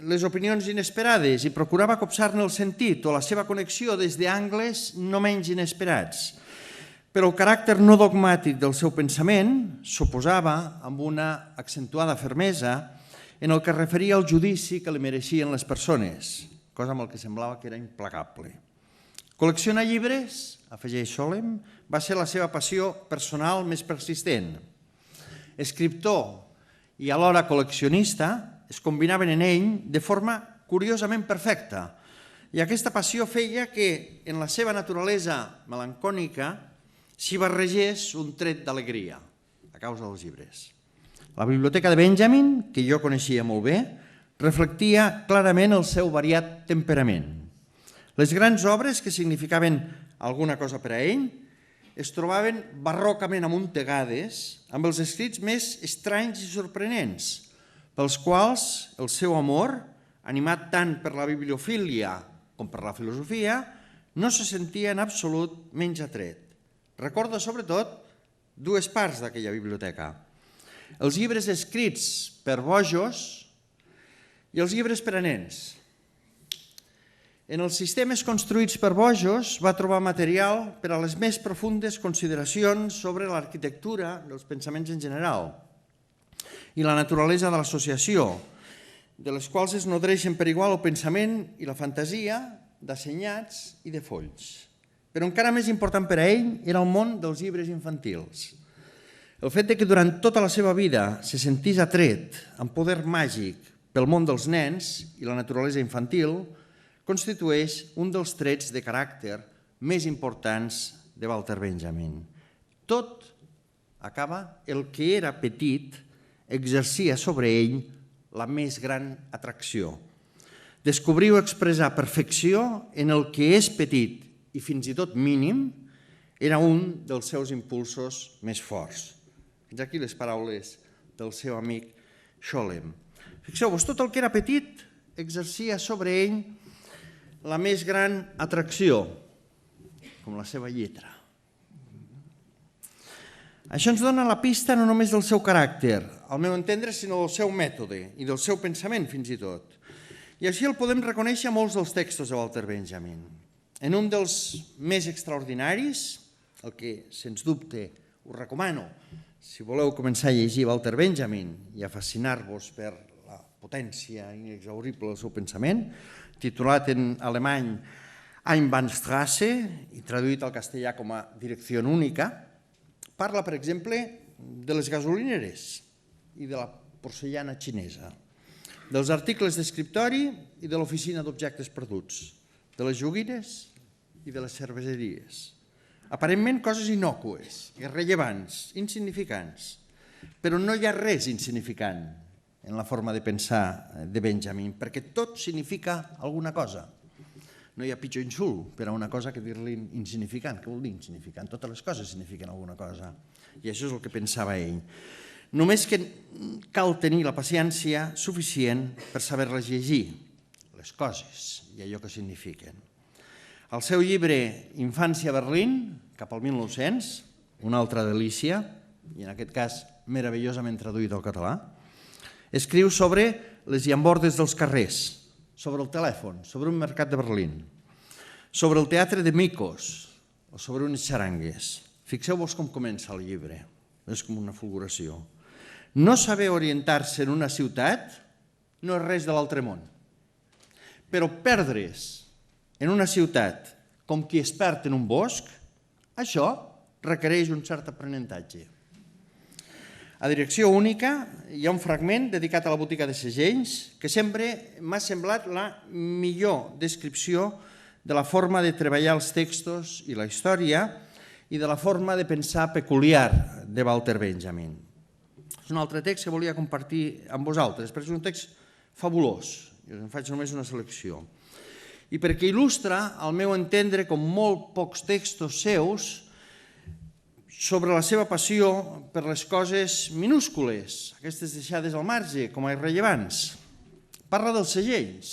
les opinions inesperades i procurava copsar-ne el sentit o la seva connexió des d'angles no menys inesperats. Però el caràcter no dogmàtic del seu pensament s'oposava amb una accentuada fermesa en el que referia al judici que li mereixien les persones, cosa amb el que semblava que era implacable. Col·leccionar llibres, afegeix Scholem, va ser la seva passió personal més persistent. Escriptor i alhora col·leccionista es combinaven en ell de forma curiosament perfecta i aquesta passió feia que en la seva naturalesa melancònica s'hi barregés un tret d'alegria a causa dels llibres. La biblioteca de Benjamin, que jo coneixia molt bé, reflectia clarament el seu variat temperament. Les grans obres que significaven alguna cosa per a ell es trobaven barrocament amuntegades amb els escrits més estranys i sorprenents, pels quals el seu amor, animat tant per la bibliofília com per la filosofia, no se sentia en absolut menys atret. Recordo sobretot dues parts d'aquella biblioteca: els llibres escrits per bojos i els llibres per a nens. En els sistemes construïts per bojos va trobar material per a les més profundes consideracions sobre l'arquitectura dels pensaments en general i la naturalesa de l'associació, de les quals es nodreixen per igual el pensament i la fantasia d'assenyats i de folls. Però encara més important per a ell era el món dels llibres infantils. El fet que durant tota la seva vida se sentís atret amb poder màgic pel món dels nens i la naturalesa infantil constitueix un dels trets de caràcter més importants de Walter Benjamin. Tot acaba el que era petit exercia sobre ell la més gran atracció. Descobrir o expressar perfecció en el que és petit i fins i tot mínim era un dels seus impulsos més forts. Fins aquí les paraules del seu amic Scholem. Fixeu-vos, tot el que era petit exercia sobre ell la més gran atracció, com la seva lletra. Això ens dona la pista no només del seu caràcter, al meu entendre, sinó del seu mètode i del seu pensament, fins i tot. I així el podem reconèixer a molts dels textos de Walter Benjamin. En un dels més extraordinaris, el que, sens dubte, us recomano, si voleu començar a llegir Walter Benjamin i a fascinar-vos per la potència inexhaurible del seu pensament, titulat en alemany Einbahnstraße i traduït al castellà com a Direcció única, parla, per exemple, de les gasolineres i de la porcellana xinesa, dels articles d'escriptori i de l'oficina d'objectes perduts, de les joguines i de les cerveseries. Aparentment coses innòcues, irrellevants, insignificants, però no hi ha res insignificant en la forma de pensar de Benjamin, perquè tot significa alguna cosa. No hi ha pitjor insult per a una cosa que dir-li insignificant. Què vol dir insignificant? Totes les coses signifiquen alguna cosa. I això és el que pensava ell. Només que cal tenir la paciència suficient per saber-les llegir, les coses i allò que signifiquen. Al seu llibre Infància a Berlín, cap al 1900, una altra delícia, i en aquest cas meravellosament traduït al català, escriu sobre les llambordes dels carrers, sobre el telèfon, sobre un mercat de Berlín, sobre el teatre de micos o sobre unes xarangues. Fixeu-vos com comença el llibre, és com una fulguració. No saber orientar-se en una ciutat no és res de l'altre món, però perdre's en una ciutat com qui es perd en un bosc, això requereix un cert aprenentatge. A Direcció Única hi ha un fragment dedicat a la botiga de segells que sempre m'ha semblat la millor descripció de la forma de treballar els textos i la història i de la forma de pensar peculiar de Walter Benjamin. És un altre text que volia compartir amb vosaltres, perquè és un text fabulós, jo en faig només una selecció. I perquè il·lustra, al meu entendre, com molt pocs textos seus, sobre la seva passió per les coses minúscules, aquestes deixades al marge, com a irrellevants. Parla dels segells.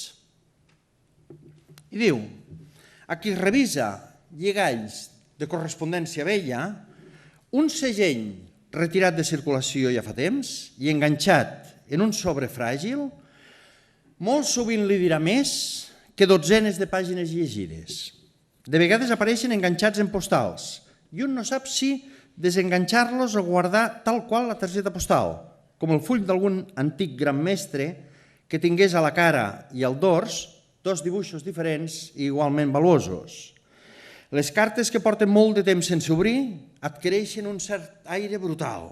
I diu, a qui revisa lligalls de correspondència vella, un segell retirat de circulació ja fa temps i enganxat en un sobre fràgil, molt sovint li dirà més que dotzenes de pàgines llegides. De vegades apareixen enganxats en postals i un no sap si desenganxar-los o guardar tal qual la targeta postal, com el full d'algun antic gran mestre que tingués a la cara i al dors dos dibuixos diferents i igualment valuosos. Les cartes que porten molt de temps sense obrir adquireixen un cert aire brutal.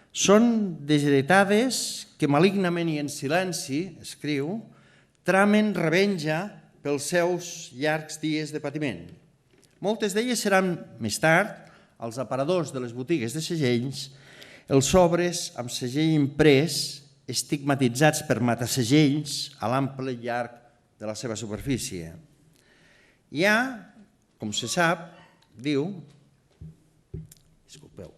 Són desheretades que malignament i en silenci, escriu, tramen revenja pels seus llargs dies de patiment. Moltes d'elles seran, més tard, als aparadors de les botigues de segells, els sobres amb segell imprès, estigmatitzats per matasegells a l'ample llarg de la seva superfície. Hi ha, com se sap, diu, disculpeu,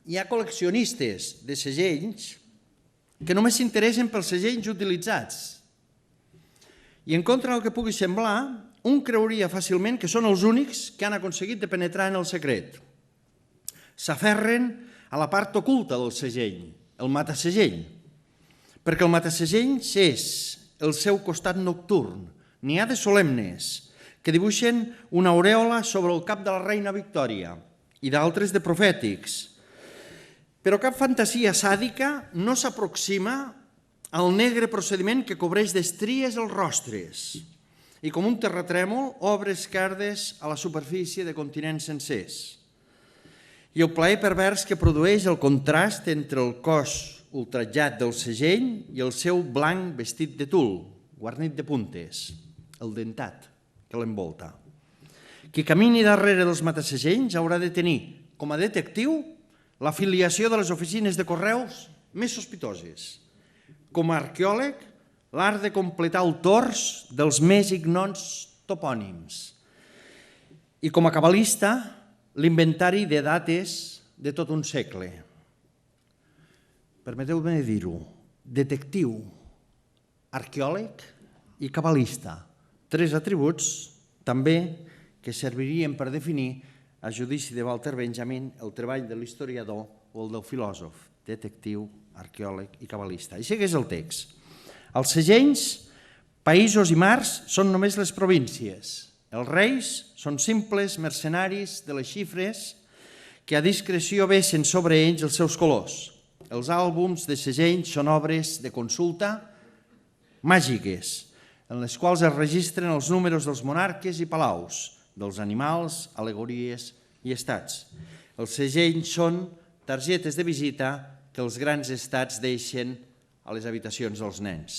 hi ha col·leccionistes de segells que només s'interessen pels segells utilitzats. I en contra del que pugui semblar, un creuria fàcilment que són els únics que han aconseguit de penetrar en el secret. S'aferren a la part oculta del segell, el matasegell, perquè el matasegell és el seu costat nocturn. N'hi ha de solemnes, que dibuixen una aureola sobre el cap de la reina Victòria i d'altres de profètics. Però cap fantasia sàdica no s'aproxima al negre procediment que cobreix d'estries els rostres i com un terratrèmol obre esquerdes a la superfície de continents sencers. I el plaer pervers que produeix el contrast entre el cos ultratjat del segell i el seu blanc vestit de tul, guarnit de puntes, el dentat que l'envolta. Qui camini darrere dels matasegells haurà de tenir, com a detectiu, la filiació de les oficines de correus més sospitoses. Com a arqueòleg, l'art de completar el tors dels més ignons topònims. I com a cabalista, l'inventari de dates de tot un segle. Permeteu-me dir-ho, detectiu, arqueòleg i cabalista. 3 atributs també que servirien per definir, a judici de Walter Benjamin, el treball de l'historiador o el del filòsof, detectiu, arqueòleg i cabalista. I segueix el text. Els segells, països i mars són només les províncies. Els reis són simples mercenaris de les xifres que a discreció vessen sobre ells els seus colors. Els àlbums de segells són obres de consulta màgiques, en les quals es registren els números dels monarques i palaus, dels animals, al·legories i estats. Els segells són targetes de visita que els grans estats deixen a les habitacions dels nens.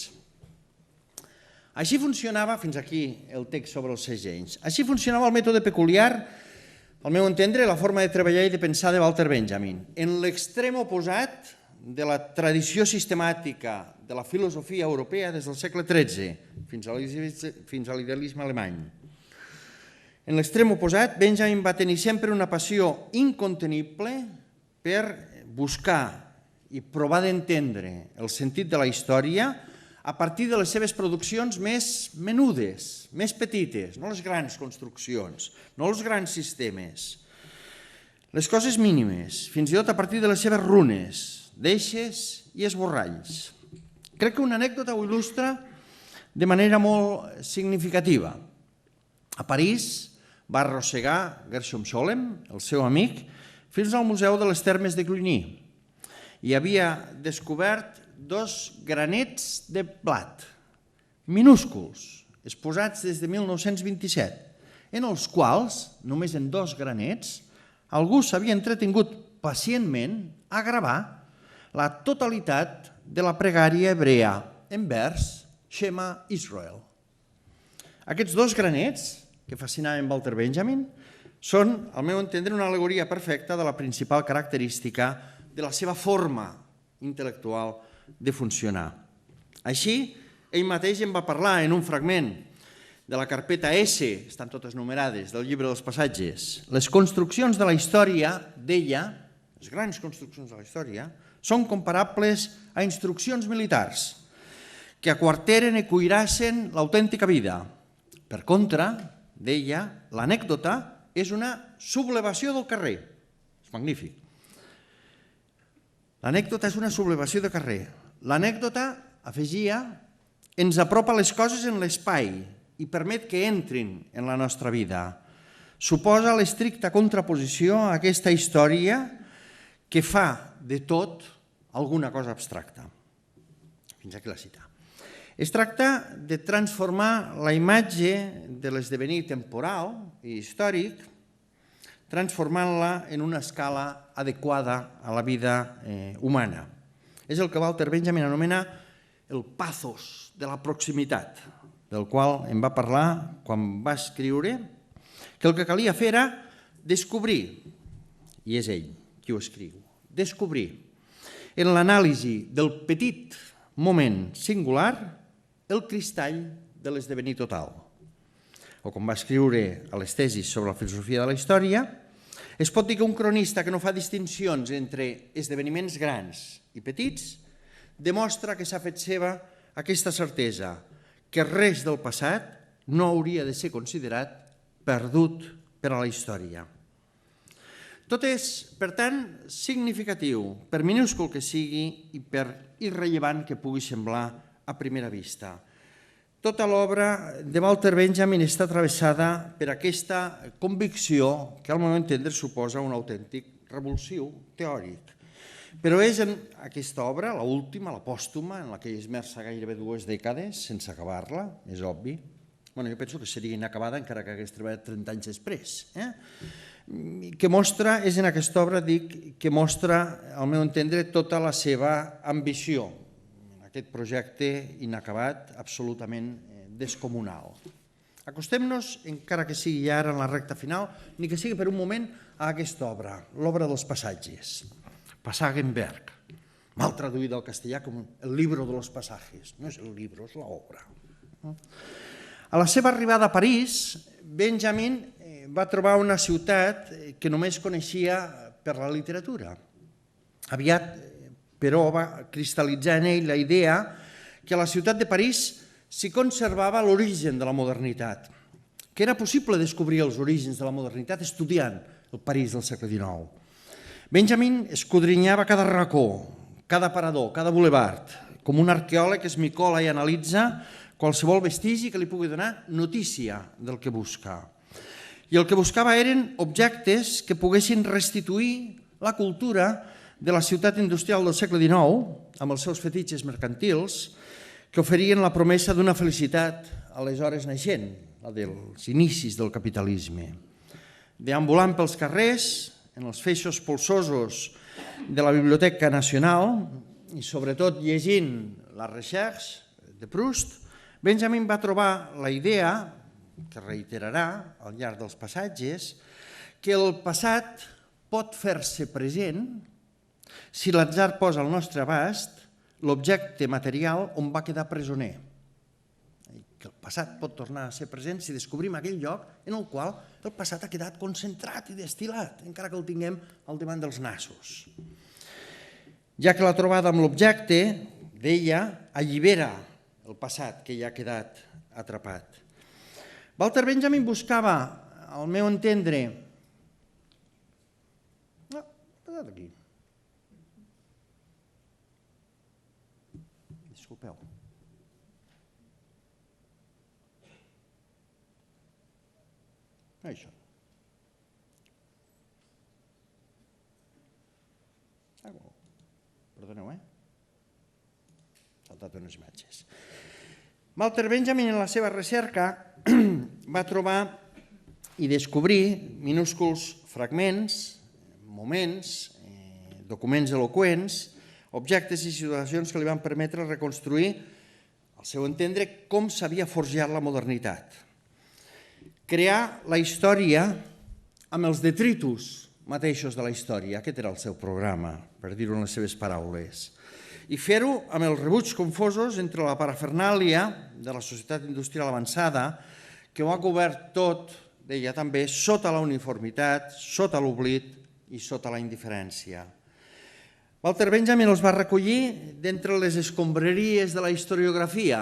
Així funcionava, fins aquí el text sobre els segells, així funcionava el mètode peculiar, al meu entendre, la forma de treballar i de pensar de Walter Benjamin. En l'extrem oposat de la tradició sistemàtica de la filosofia europea des del segle XIII fins a l'idealisme alemany. En l'extrem oposat, Benjamin va tenir sempre una passió incontenible per buscar i provar d'entendre el sentit de la història a partir de les seves produccions més menudes, més petites, no les grans construccions, no els grans sistemes, les coses mínimes, fins i tot a partir de les seves runes, deixes i esborralls. Crec que una anècdota ho il·lustra de manera molt significativa. A París va arrossegar Gershom Scholem, el seu amic, fins al Museu de les Termes de Cluny. I havia descobert 2 granets de blat, minúsculs, exposats des de 1927, en els quals, només en 2 granets, algú s'havia entretingut pacientment a gravar la totalitat de la pregària hebrea en vers Shema Israel. Aquests 2 granets, que fascinaven Walter Benjamin, són, al meu entendre, una al·legoria perfecta de la principal característica de la seva forma intel·lectual de funcionar. Així, ell mateix en va parlar en un fragment de la carpeta S, estan totes numerades, del llibre dels passatges. Les construccions de la història, deia, les grans construccions de la història, són comparables a instruccions militars que aquarteren i cuirassen l'autèntica vida. Per contra, deia, l'anècdota és una sublevació del carrer. És magnífic. L'anècdota és una sublevació del carrer. L'anècdota, afegia, ens apropa les coses en l'espai i permet que entrin en la nostra vida. Suposa l'estricta contraposició a aquesta història que fa de tot alguna cosa abstracta. Fins aquí la cita. Es tracta de transformar la imatge de l'esdevenir temporal i històric, transformant-la en una escala adequada a la vida humana. És el que Walter Benjamin anomena el pathos de la proximitat, del qual em va parlar quan va escriure que el que calia fer era descobrir, i és ell qui ho escriu, descobrir en l'anàlisi del petit moment singular el cristall de l'esdevenir total. O com va escriure a les tesis sobre la filosofia de la història, es pot dir que un cronista que no fa distincions entre esdeveniments grans i petits demostra que s'ha fet seva aquesta certesa, que res del passat no hauria de ser considerat perdut per a la història. Tot és, per tant, significatiu, per minúscul que sigui i per irrellevant que pugui semblar a primera vista. Tota l'obra de Walter Benjamin està travessada per aquesta convicció que al meu entendre suposa un autèntic revulsiu teòric. Però és en aquesta obra, l'última, la pòstuma, en la que esmerça gairebé 2 dècades sense acabar-la, és obvi. Jo penso que seria inacabada encara que hagués treballat 30 anys després. Que mostra, és en aquesta obra, dic, que mostra, al meu entendre, tota la seva ambició, aquest projecte inacabat, absolutament descomunal. Acostem-nos, encara que sigui ja ara en la recta final, ni que sigui per un moment, a aquesta obra, l'obra dels passatges. Passagenberg, mal traduïda al castellà com el libro de los pasajes. No és el libro, és l'obra. A la seva arribada a París, Benjamin va trobar una ciutat que només coneixia per la literatura. Aviat, però, va cristal·litzar en ell la idea que a la ciutat de París s'hi conservava l'origen de la modernitat, que era possible descobrir els orígens de la modernitat estudiant el París del segle XIX. Benjamin escudrinyava cada racó, cada aparador, cada bulevard, com un arqueòleg que esmicola i analitza qualsevol vestigi que li pugui donar notícia del que busca. I el que buscava eren objectes que poguessin restituir la cultura de la ciutat industrial del segle XIX, amb els seus fetitxes mercantils, que oferien la promesa d'una felicitat aleshores naixent, la dels inicis del capitalisme. Deambulant pels carrers, en els feixos polsosos de la Biblioteca Nacional, i sobretot llegint la Recherche de Proust, Benjamin va trobar la idea, que reiterarà al llarg dels passatges, que el passat pot fer-se present si l'atzar posa al nostre abast l'objecte material on va quedar presoner. Que el passat pot tornar a ser present si descobrim aquell lloc en el qual el passat ha quedat concentrat i destil·lat, encara que el tinguem al davant dels nassos. Ja que la trobada amb l'objecte, deia, allibera el passat que ja ha quedat atrapat. Walter Benjamin buscava, al meu entendre, aquí. Disculpeu. Això. Perdoneu, saltat unes imatges. Walter Benjamin, en la seva recerca, va trobar i descobrir minúsculs fragments, moments, documents eloqüents, objectes i situacions que li van permetre reconstruir, al seu entendre, com s'havia forjat la modernitat. Crear la història amb els detritus mateixos de la història, aquest era el seu programa, per dir-ho en les seves paraules, i fer-ho amb els rebuts confosos entre la parafernàlia de la societat industrial avançada, que ho ha cobert tot, deia també, sota la uniformitat, sota l'oblit i sota la indiferència. Walter Benjamin els va recollir d'entre les escombraries de la historiografia,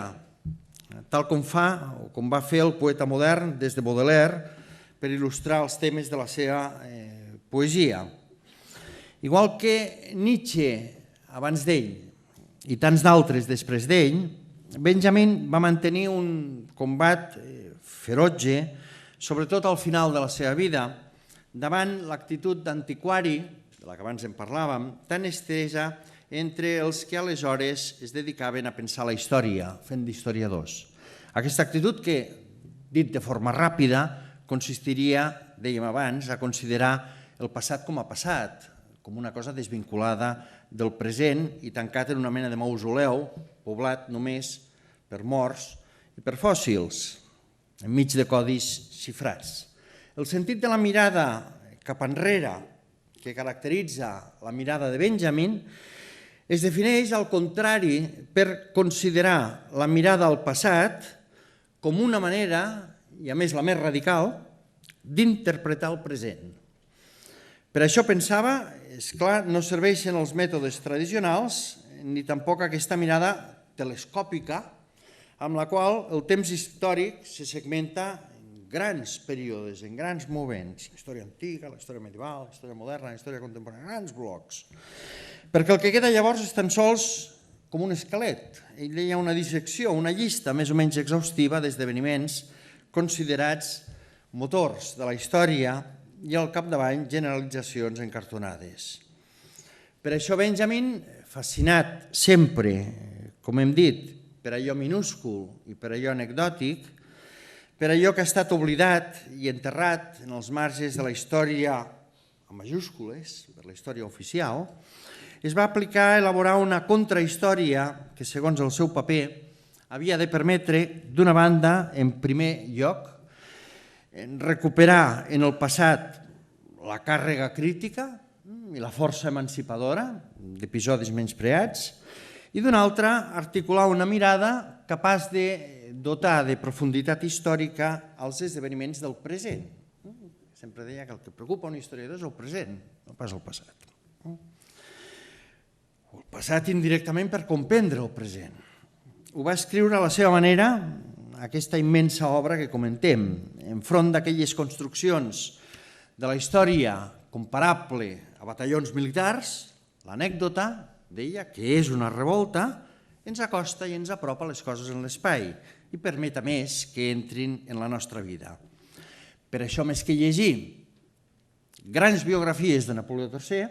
tal com va fer el poeta modern des de Baudelaire per il·lustrar els temes de la seva poesia. Igual que Nietzsche abans d'ell i tants d'altres després d'ell, Benjamin va mantenir un combat ferotge, sobretot al final de la seva vida, davant l'actitud d'antiquari, de la que abans en parlàvem, tan estesa entre els que aleshores es dedicaven a pensar la història, fent d'historiadors. Aquesta actitud que, dit de forma ràpida, consistiria, dèiem abans, a considerar el passat com a passat, com una cosa desvinculada del present i tancat en una mena de mausoleu, poblat només per morts i per fòssils, enmig de codis xifrats. El sentit de la mirada cap enrere que caracteritza la mirada de Benjamin es defineix al contrari per considerar la mirada al passat com una manera, i a més la més radical, d'interpretar el present. Per això pensava, és clar, no serveixen els mètodes tradicionals ni tampoc aquesta mirada telescòpica amb la qual el temps històric se segmenta en grans períodes, en grans moments, la història antiga, la història medieval, la història moderna, la història contemporània, grans blocs. Perquè el que queda llavors és tan sols com un esquelet. Ell deia una dissecció, una llista més o menys exhaustiva d'esdeveniments considerats motors de la història i al capdavall generalitzacions encartonades. Per això Benjamin, fascinat sempre, com hem dit, per allò minúscul i per allò anecdòtic, per allò que ha estat oblidat i enterrat en els marges de la història amb majúscules, per la història oficial, es va aplicar a elaborar una contrahistòria que, segons el seu paper, havia de permetre, d'una banda, en primer lloc, recuperar en el passat la càrrega crítica i la força emancipadora d'episodis menyspreats i d'una altra, articular una mirada capaç de dotar de profunditat històrica als esdeveniments del present. Sempre deia que el que preocupa un historiador és el present, no pas el passat. El passat indirectament per comprendre el present. Ho va escriure a la seva manera, aquesta immensa obra que comentem, enfront d'aquelles construccions de la història comparable a batallons militars, l'anècdota, deia, que és una revolta, ens acosta i ens apropa les coses en l'espai i permet a més que entrin en la nostra vida. Per això, més que llegir grans biografies de Napoleó III,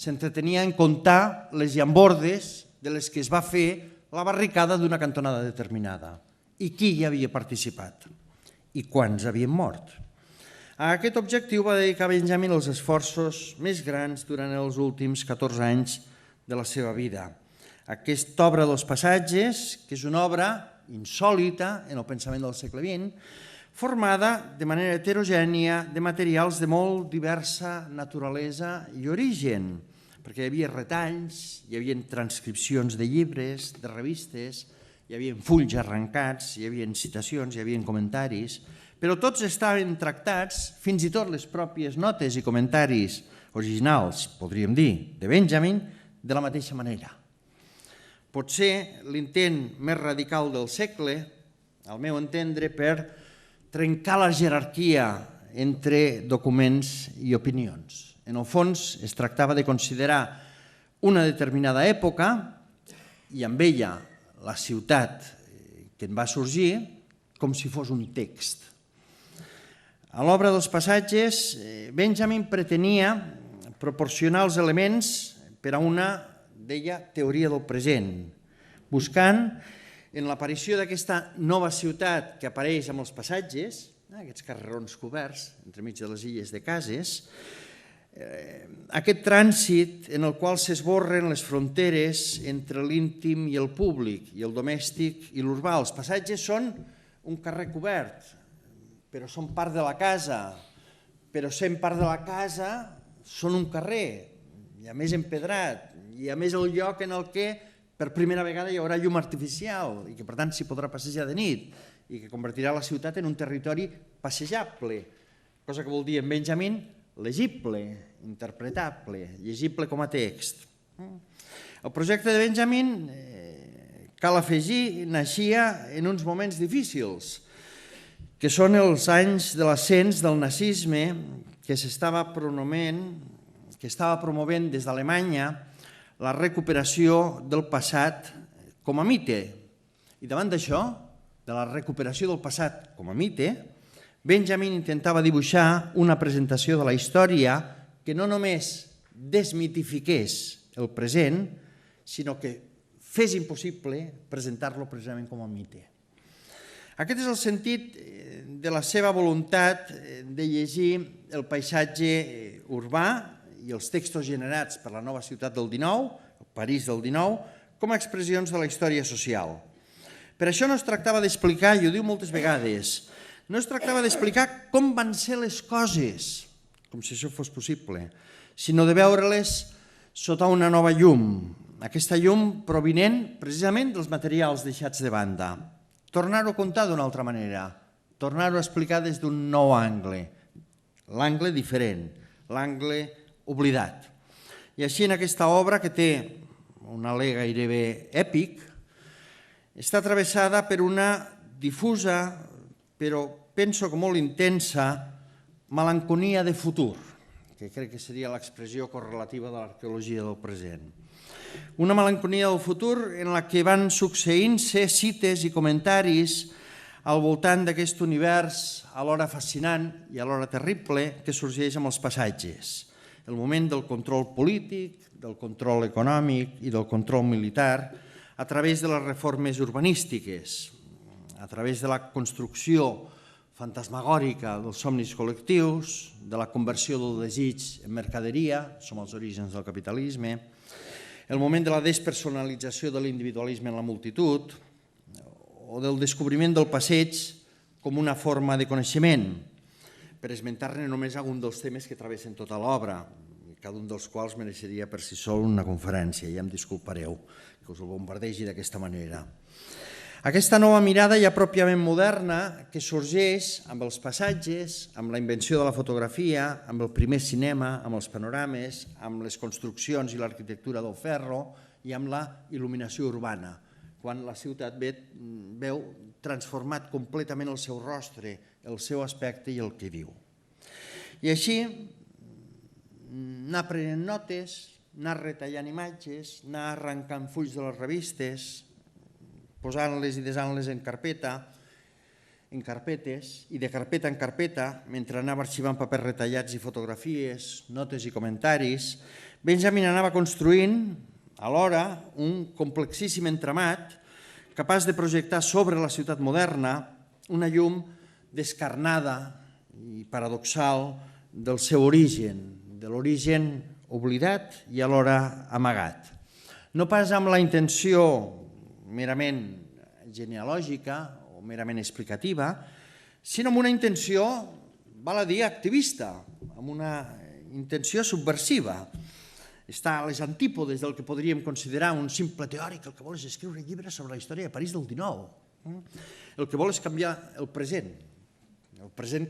s'entretenia en contar les llambordes de les que es va fer la barricada d'una cantonada determinada i qui hi havia participat i quants havien mort. A aquest objectiu va dedicar Benjamin els esforços més grans durant els últims 14 anys de la seva vida. Aquesta obra dels passatges, que és una obra insòlita en el pensament del segle XX, formada de manera heterogènia de materials de molt diversa naturalesa i origen, perquè hi havia retalls, hi havia transcripcions de llibres, de revistes, hi havia fulls arrencats, hi havia citacions, hi havia comentaris, però tots estaven tractats, fins i tot les pròpies notes i comentaris originals, podríem dir, de Benjamin, de la mateixa manera. Potser l'intent més radical del segle, al meu entendre, per trencar la jerarquia entre documents i opinions. En el fons, es tractava de considerar una determinada època i amb ella la ciutat que en va sorgir com si fos un text. A l'obra dels passatges, Benjamin pretenia proporcionar els elements per a una, deia, teoria del present, buscant en l'aparició d'aquesta nova ciutat que apareix amb els passatges, aquests carrerons coberts entremig de les illes de cases, aquest trànsit en el qual s'esborren les fronteres entre l'íntim i el públic, i el domèstic i l'urbà. Els passatges són un carrer cobert, però són part de la casa, però sent part de la casa són un carrer, i a més empedrat, i a més el lloc en el que per primera vegada hi haurà llum artificial i que per tant s'hi podrà passejar de nit i que convertirà la ciutat en un territori passejable, cosa que vol dir en Benjamin legible, interpretable, llegible com a text. El projecte de Benjamin, cal afegir, naixia en uns moments difícils, que són els anys de l'ascens del nazisme que s'estava promovent des d'Alemanya la recuperació del passat com a mite. I davant d'això, de la recuperació del passat com a mite, Benjamin intentava dibuixar una presentació de la història que no només desmitifiqués el present, sinó que fes impossible presentar-lo precisament com a mite. Aquest és el sentit de la seva voluntat de llegir el paisatge urbà i els textos generats per la nova ciutat del XIX, el París del XIX, com a expressions de la història social. Per això no es tractava d'explicar, i ho diu moltes vegades, no es tractava d'explicar com van ser les coses, com si això fos possible, sinó de veure-les sota una nova llum, aquesta llum provinent precisament dels materials deixats de banda. Tornar-ho a contar d'una altra manera, tornar-ho a explicar des d'un nou angle, l'angle diferent, l'angle oblidat. I així en aquesta obra, que té un alè gairebé èpic, està travessada per una difusa, però penso que molt intensa, malenconia de futur, que crec que seria l'expressió correlativa de l'arqueologia del present. Una malenconia del futur en la que van succeint-se cites i comentaris al voltant d'aquest univers alhora fascinant i alhora terrible que sorgeix amb els passatges. El moment del control polític, del control econòmic i del control militar a través de les reformes urbanístiques, a través de la construcció fantasmagòrica dels somnis col·lectius, de la conversió del desig en mercaderia, som els orígens del capitalisme, el moment de la despersonalització de l'individualisme en la multitud o del descobriment del passeig com una forma de coneixement, per esmentar-ne només algun dels temes que travessen tota l'obra, cada un dels quals mereixeria per si sol una conferència, ja em disculpareu que us el bombardegi d'aquesta manera. Aquesta nova mirada ja pròpiament moderna que sorgeix amb els passatges, amb la invenció de la fotografia, amb el primer cinema, amb els panorames, amb les construccions i l'arquitectura del ferro i amb la il·luminació urbana, quan la ciutat veu transformat completament el seu rostre, el seu aspecte i el que diu. I així anar prenent notes, anar retallant imatges, anar arrencant fulls de les revistes, posant-les i desant-les en carpetes i de carpeta en carpeta, mentre anava arxivant papers retallats i fotografies, notes i comentaris, Benjamin anava construint alhora un complexíssim entramat capaç de projectar sobre la ciutat moderna una llum descarnada i paradoxal del seu origen, de l'origen oblidat i alhora amagat. No pas amb la intenció merament genealògica o merament explicativa, sinó amb una intenció, val a dir, activista, amb una intenció subversiva. està a les antípodes del que podríem considerar un simple teòric. El que vol és escriure llibres sobre la història de París del XIX. El que vol és canviar el present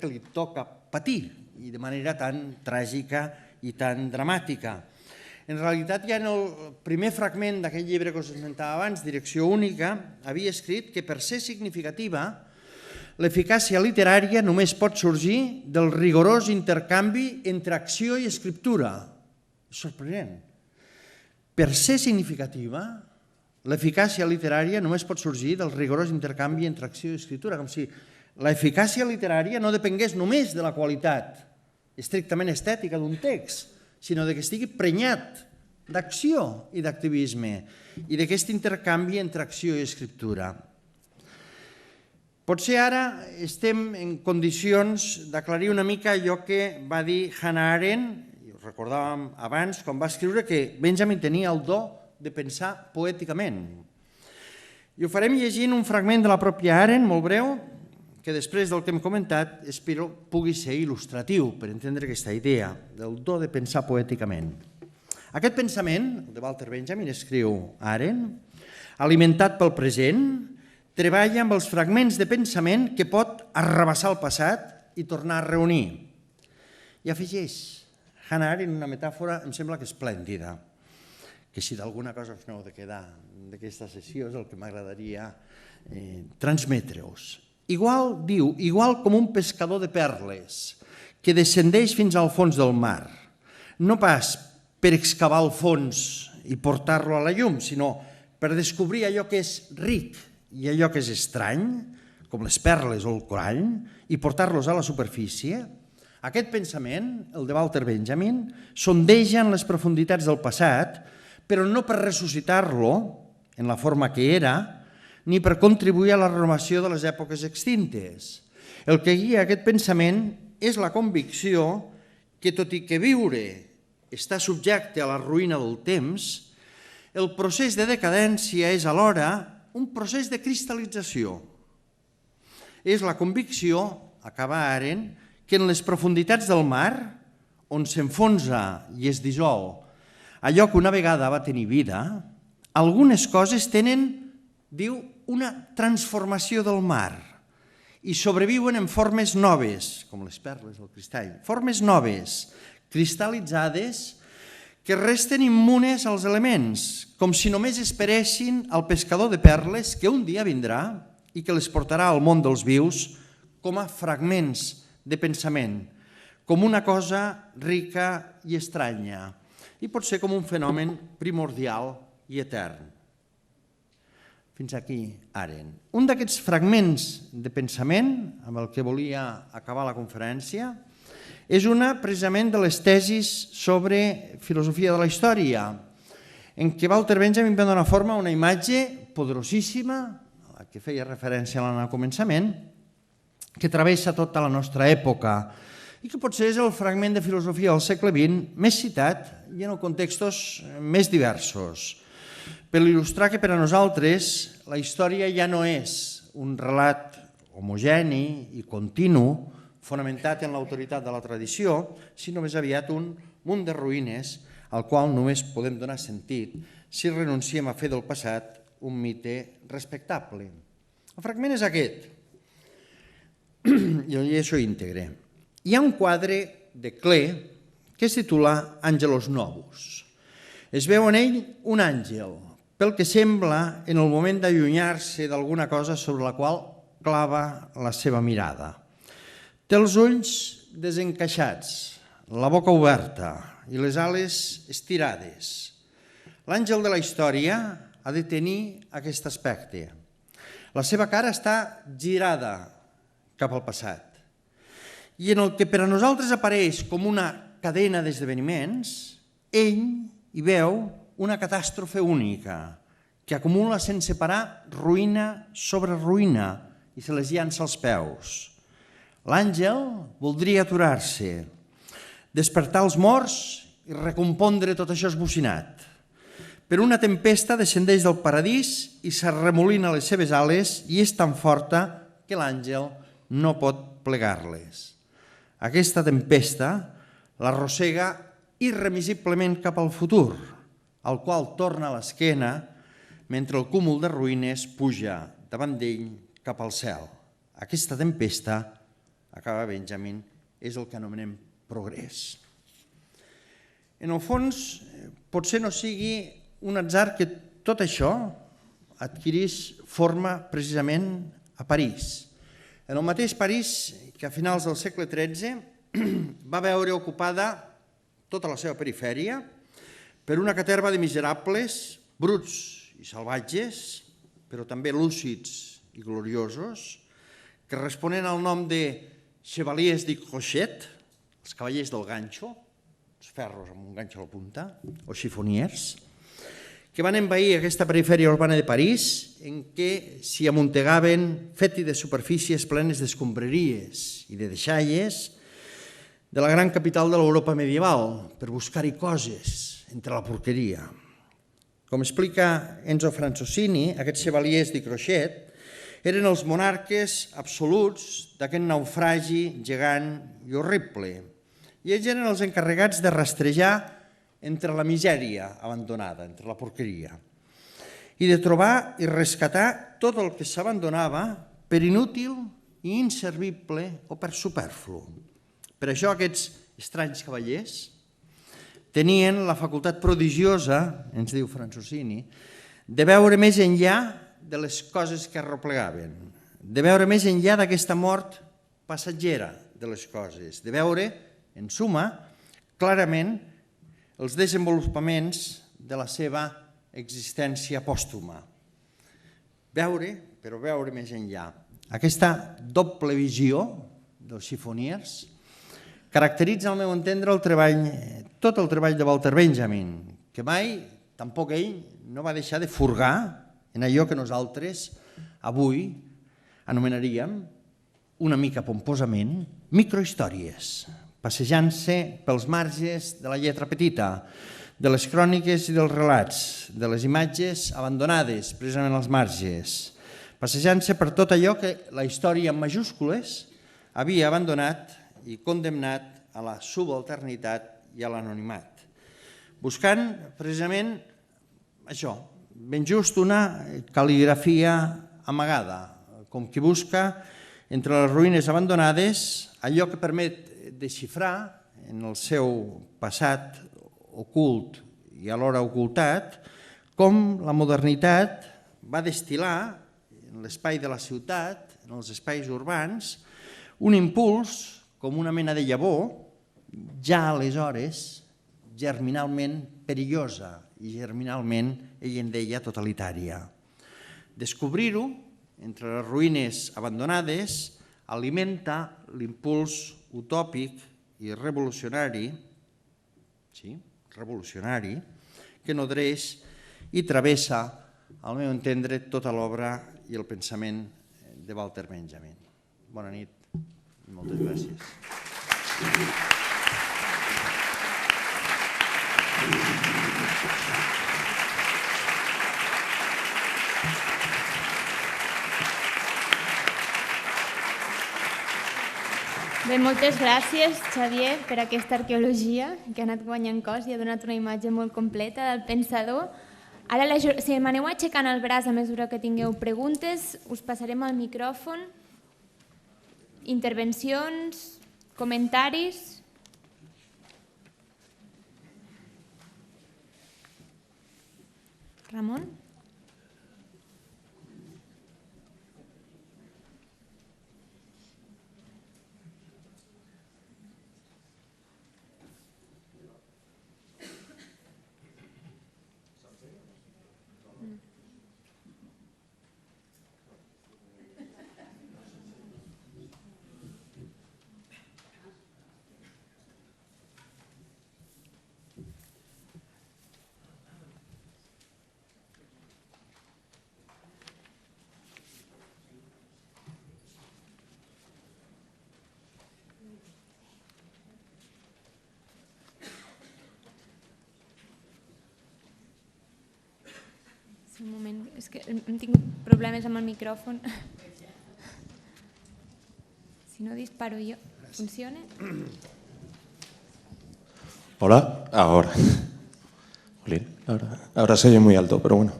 que li toca patir, i de manera tan tràgica i tan dramàtica. En realitat, ja en el primer fragment d'aquest llibre que us esmentava abans, Direcció única, havia escrit que per ser significativa, l'eficàcia literària només pot sorgir del rigorós intercanvi entre acció i escriptura. És sorprenent. Per ser significativa, l'eficàcia literària només pot sorgir del rigorós intercanvi entre acció i escriptura, com si l'eficàcia literària no depengués només de la qualitat estrictament estètica d'un text, sinó que estigui prenyat d'acció i d'activisme i d'aquest intercanvi entre acció i escriptura. Potser ara estem en condicions d'aclarir una mica allò que va dir Hannah Arendt, i ho recordàvem abans, quan va escriure que Benjamin tenia el do de pensar poèticament. I ho farem llegint un fragment de la pròpia Arendt, molt breu, que després del que hem comentat espero pugui ser il·lustratiu per entendre aquesta idea del do de pensar poèticament. Aquest pensament, el de Walter Benjamin, escriu Arendt, alimentat pel present, treballa amb els fragments de pensament que pot arrabassar el passat i tornar a reunir. I afegeix Hannah Arendt una metàfora, em sembla que esplèndida, que si d'alguna cosa us n'heu de quedar d'aquesta sessió és el que m'agradaria transmetre-us. Igual com un pescador de perles que descendeix fins al fons del mar, no pas per excavar el fons i portar-lo a la llum, sinó per descobrir allò que és ric i allò que és estrany, com les perles o el corall, i portar-los a la superfície. Aquest pensament, el de Walter Benjamin, sondeja en les profunditats del passat, però no per ressuscitar-lo en la forma que era, ni per contribuir a la renovació de les èpoques extintes. El que guia aquest pensament és la convicció que, tot i que viure està subjecte a la ruïna del temps, el procés de decadència és alhora un procés de cristal·lització. És la convicció, acaba Arendt, que en les profunditats del mar, on s'enfonsa i es dissol allò que una vegada va tenir vida, algunes coses tenen, diu, una transformació del mar i sobreviuen en formes noves, com les perles del cristall, formes noves, cristal·litzades, que resten immunes als elements, com si només esperessin el pescador de perles que un dia vindrà i que les portarà al món dels vius com a fragments de pensament, com una cosa rica i estranya, i pot ser com un fenomen primordial i etern. Fins aquí, Arendt. Un d'aquests fragments de pensament, amb el que volia acabar la conferència, és una precisament de les tesis sobre filosofia de la història, en què Walter Benjamin va donar forma a una imatge poderosíssima, a la que feia referència al començament, que travessa tota la nostra època i que potser és el fragment de filosofia del segle XX més citat i en contextos més diversos. Per il·lustrar que per a nosaltres la història ja no és un relat homogeni i continu, fonamentat en l'autoritat de la tradició, sinó més aviat un munt de ruïnes al qual només podem donar sentit si renunciem a fer del passat un mite respectable. El fragment és aquest, i el llegeixo íntegre. Hi ha un quadre de Klee que es titula Angelos Novus. Es veu en ell un àngel, pel que sembla en el moment d'allunyar-se d'alguna cosa sobre la qual clava la seva mirada. Té els ulls desencaixats, la boca oberta i les ales estirades. L'àngel de la història ha de tenir aquest aspecte. La seva cara està girada cap al passat. I en el que per a nosaltres apareix com una cadena d'esdeveniments, ell hi veu una catàstrofe única que acumula sense parar ruïna sobre ruïna i se les llança als peus. L'àngel voldria aturar-se, despertar els morts i recompondre tot això esbocinat. Però una tempesta descendeix del paradís i s'arremolina les seves ales i és tan forta que l'àngel no pot plegar-les. Aquesta tempesta l'arrossega irremisiblement cap al futur, al qual torna l'esquena mentre el cúmul de ruïnes puja davant d'ell cap al cel. Aquesta tempesta, acaba Benjamin, és el que anomenem progrés. En el fons, potser no sigui un atzar que tot això adquirís forma precisament a París. En el mateix París que a finals del segle XIII va veure ocupada tota la seva perifèria per una caterva de miserables, bruts i salvatges, però també lúcids i gloriosos, que responen al nom de chevaliers de crochet, els cavallers del ganxo, els ferros amb un ganxo a la punta, o chifoniers, que van envair aquesta perifèria urbana de París en què s'hi amuntegaven feti de superfícies plenes d'escombraries i de deixalles de la gran capital de l'Europa medieval per buscar-hi coses entre la porqueria. Com explica Enzo Fransosini, aquests chevaliers de crochet eren els monarques absoluts d'aquest naufragi gegant i horrible. I ells eren els encarregats de rastrejar entre la misèria abandonada, entre la porqueria, i de trobar i rescatar tot el que s'abandonava per inútil i inservible o per superflu. Per això aquests estranys cavallers tenien la facultat prodigiosa, ens diu Fransosini, de veure més enllà de les coses que arreplegaven, de veure més enllà d'aquesta mort passatgera de les coses, de veure, en suma, clarament els desenvolupaments de la seva existència pòstuma. Veure, però veure més enllà. Aquesta doble visió dels chifoniers caracteritza, al meu entendre, tot el treball de Walter Benjamin, que mai, tampoc ell, no va deixar de furgar en allò que nosaltres avui anomenaríem, una mica pomposament, microhistòries, passejant-se pels marges de la lletra petita, de les cròniques i dels relats, de les imatges abandonades precisament als marges, passejant-se per tot allò que la història en majúscules havia abandonat i condemnat a la subalternitat i a l'anonimat, buscant precisament això, ben just una cal·ligrafia amagada, com qui busca entre les ruïnes abandonades allò que permet desxifrar en el seu passat ocult i alhora ocultat com la modernitat va destil·lar en l'espai de la ciutat, en els espais urbans, un impuls com una mena de llavor, ja aleshores germinalment perillosa i germinalment, ell en deia, totalitària. Descobrir-ho entre les ruïnes abandonades alimenta l'impuls utòpic i revolucionari, que nodreix i travessa, al meu entendre, tota l'obra i el pensament de Walter Benjamin. Bona nit i moltes gràcies. Bé, moltes gràcies, Xavier, per aquesta arqueologia que ha anat guanyant cos i ha donat una imatge molt completa del pensador. Ara, si m'aneu aixecant el braç a mesura que tingueu preguntes, us passarem el micròfon. Intervencions, comentaris. Ramon? Un moment, és que hem tingut problemes amb el micròfon. Si no disparo jo, funciona? Hola, ahora. Ahora se oye muy alto, pero bueno.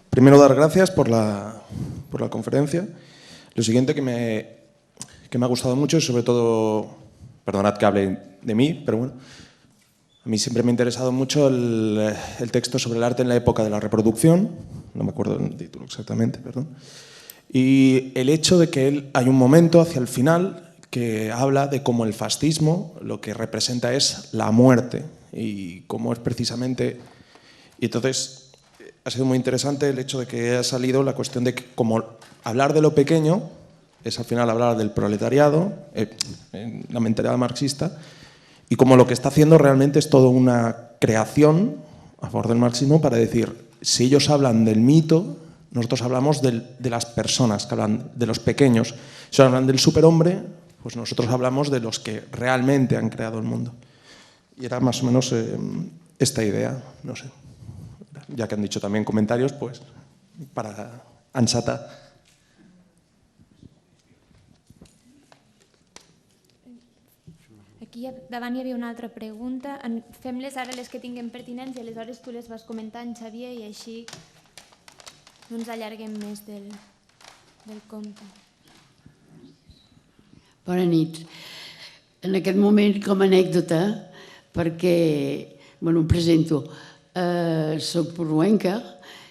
Primero, dar gracias por la conferencia. Lo siguiente que me ha gustado mucho, y sobre todo, perdonad que hable de mí, pero bueno, a mí siempre me ha interesado mucho el texto sobre el arte en la época de la reproducción, no me acuerdo del título exactamente, perdón, y el hecho de que hay un momento hacia el final que habla de cómo el fascismo lo que representa es la muerte y cómo es precisamente... Y entonces ha sido muy interesante el hecho de que haya salido la cuestión de que como hablar de lo pequeño es al final hablar del proletariado, en la mentalidad marxista, y como lo que está haciendo realmente es toda una creación a favor del marxismo para decir, si ellos hablan del mito, nosotros hablamos de las personas, que hablan de los pequeños. Si hablan del superhombre, pues nosotros hablamos de los que realmente han creado el mundo. Y era más o menos esta idea, no sé. Ya que han dicho también comentarios, pues para encetar. Aquí davant hi havia una altra pregunta. Fem-les ara les que tinguem pertinents i aleshores tu les vas comentant, Xavier, i així no ens allarguem més del compte. Bona nit. En aquest moment, com a anècdota, perquè, bueno, em presento, soc porruenca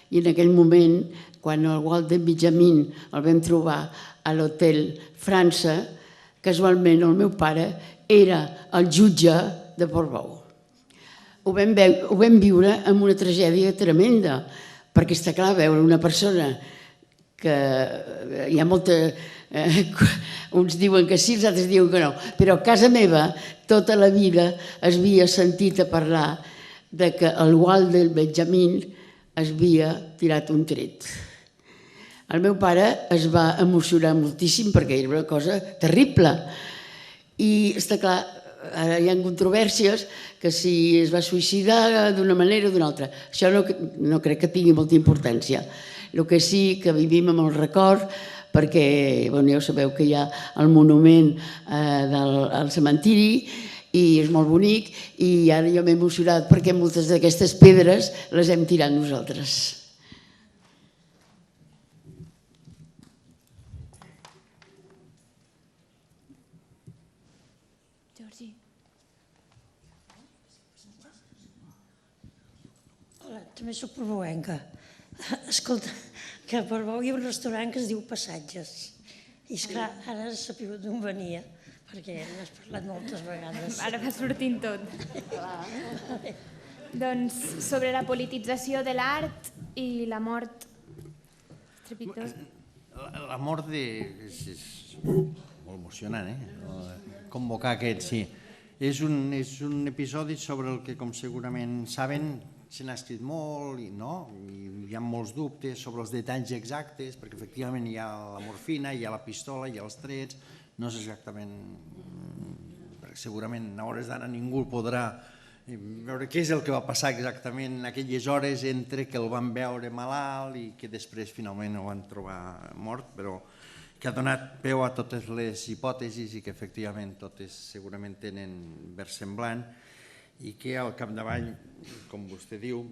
i en aquell moment, quan el Walter Benjamin el vam trobar a l'hotel França, casualment el meu pare era el jutge de Portbou. Ho vam viure amb una tragèdia tremenda, perquè està clar, veure una persona que hi ha molta... uns diuen que sí, els altres diuen que no, però a casa meva tota la vida es havia sentit a parlar de que el Walter Benjamin es havia tirat un tret. El meu pare es va emocionar moltíssim perquè era una cosa terrible. I està clar, ara hi ha controvèrsies que si es va suïcidar d'una manera o d'una altra. Això no crec que tingui molta importància. El que sí que vivim amb el record, perquè ja sabeu que hi ha el monument al cementiri i és molt bonic i ara jo m'he emocionat perquè moltes d'aquestes pedres les hem tirat nosaltres. Jordi. Hola, també soc portbouenca. Escolta, que a Portbou hi ha un restaurant que es diu Passatges. I esclar, ara has sabut d'on venia, perquè n'has parlat moltes vegades. Ara va sortint tot. Doncs sobre la politització de l'art i la mort estrepitosa. La mort és molt emocionant, convocar aquest, sí. És un episodi sobre el que, com segurament saben, se n'ha escrit molt i hi ha molts dubtes sobre els detalls exactes, perquè efectivament hi ha la morfina, hi ha la pistola, hi ha els trets, no és exactament... Segurament a hores d'ara ningú podrà veure què és el que va passar exactament en aquelles hores entre que el van veure malalt i que després finalment el van trobar mort, però que ha donat peu a totes les hipòtesis i que efectivament totes segurament tenen versemblant i que al capdavall, com vostè diu,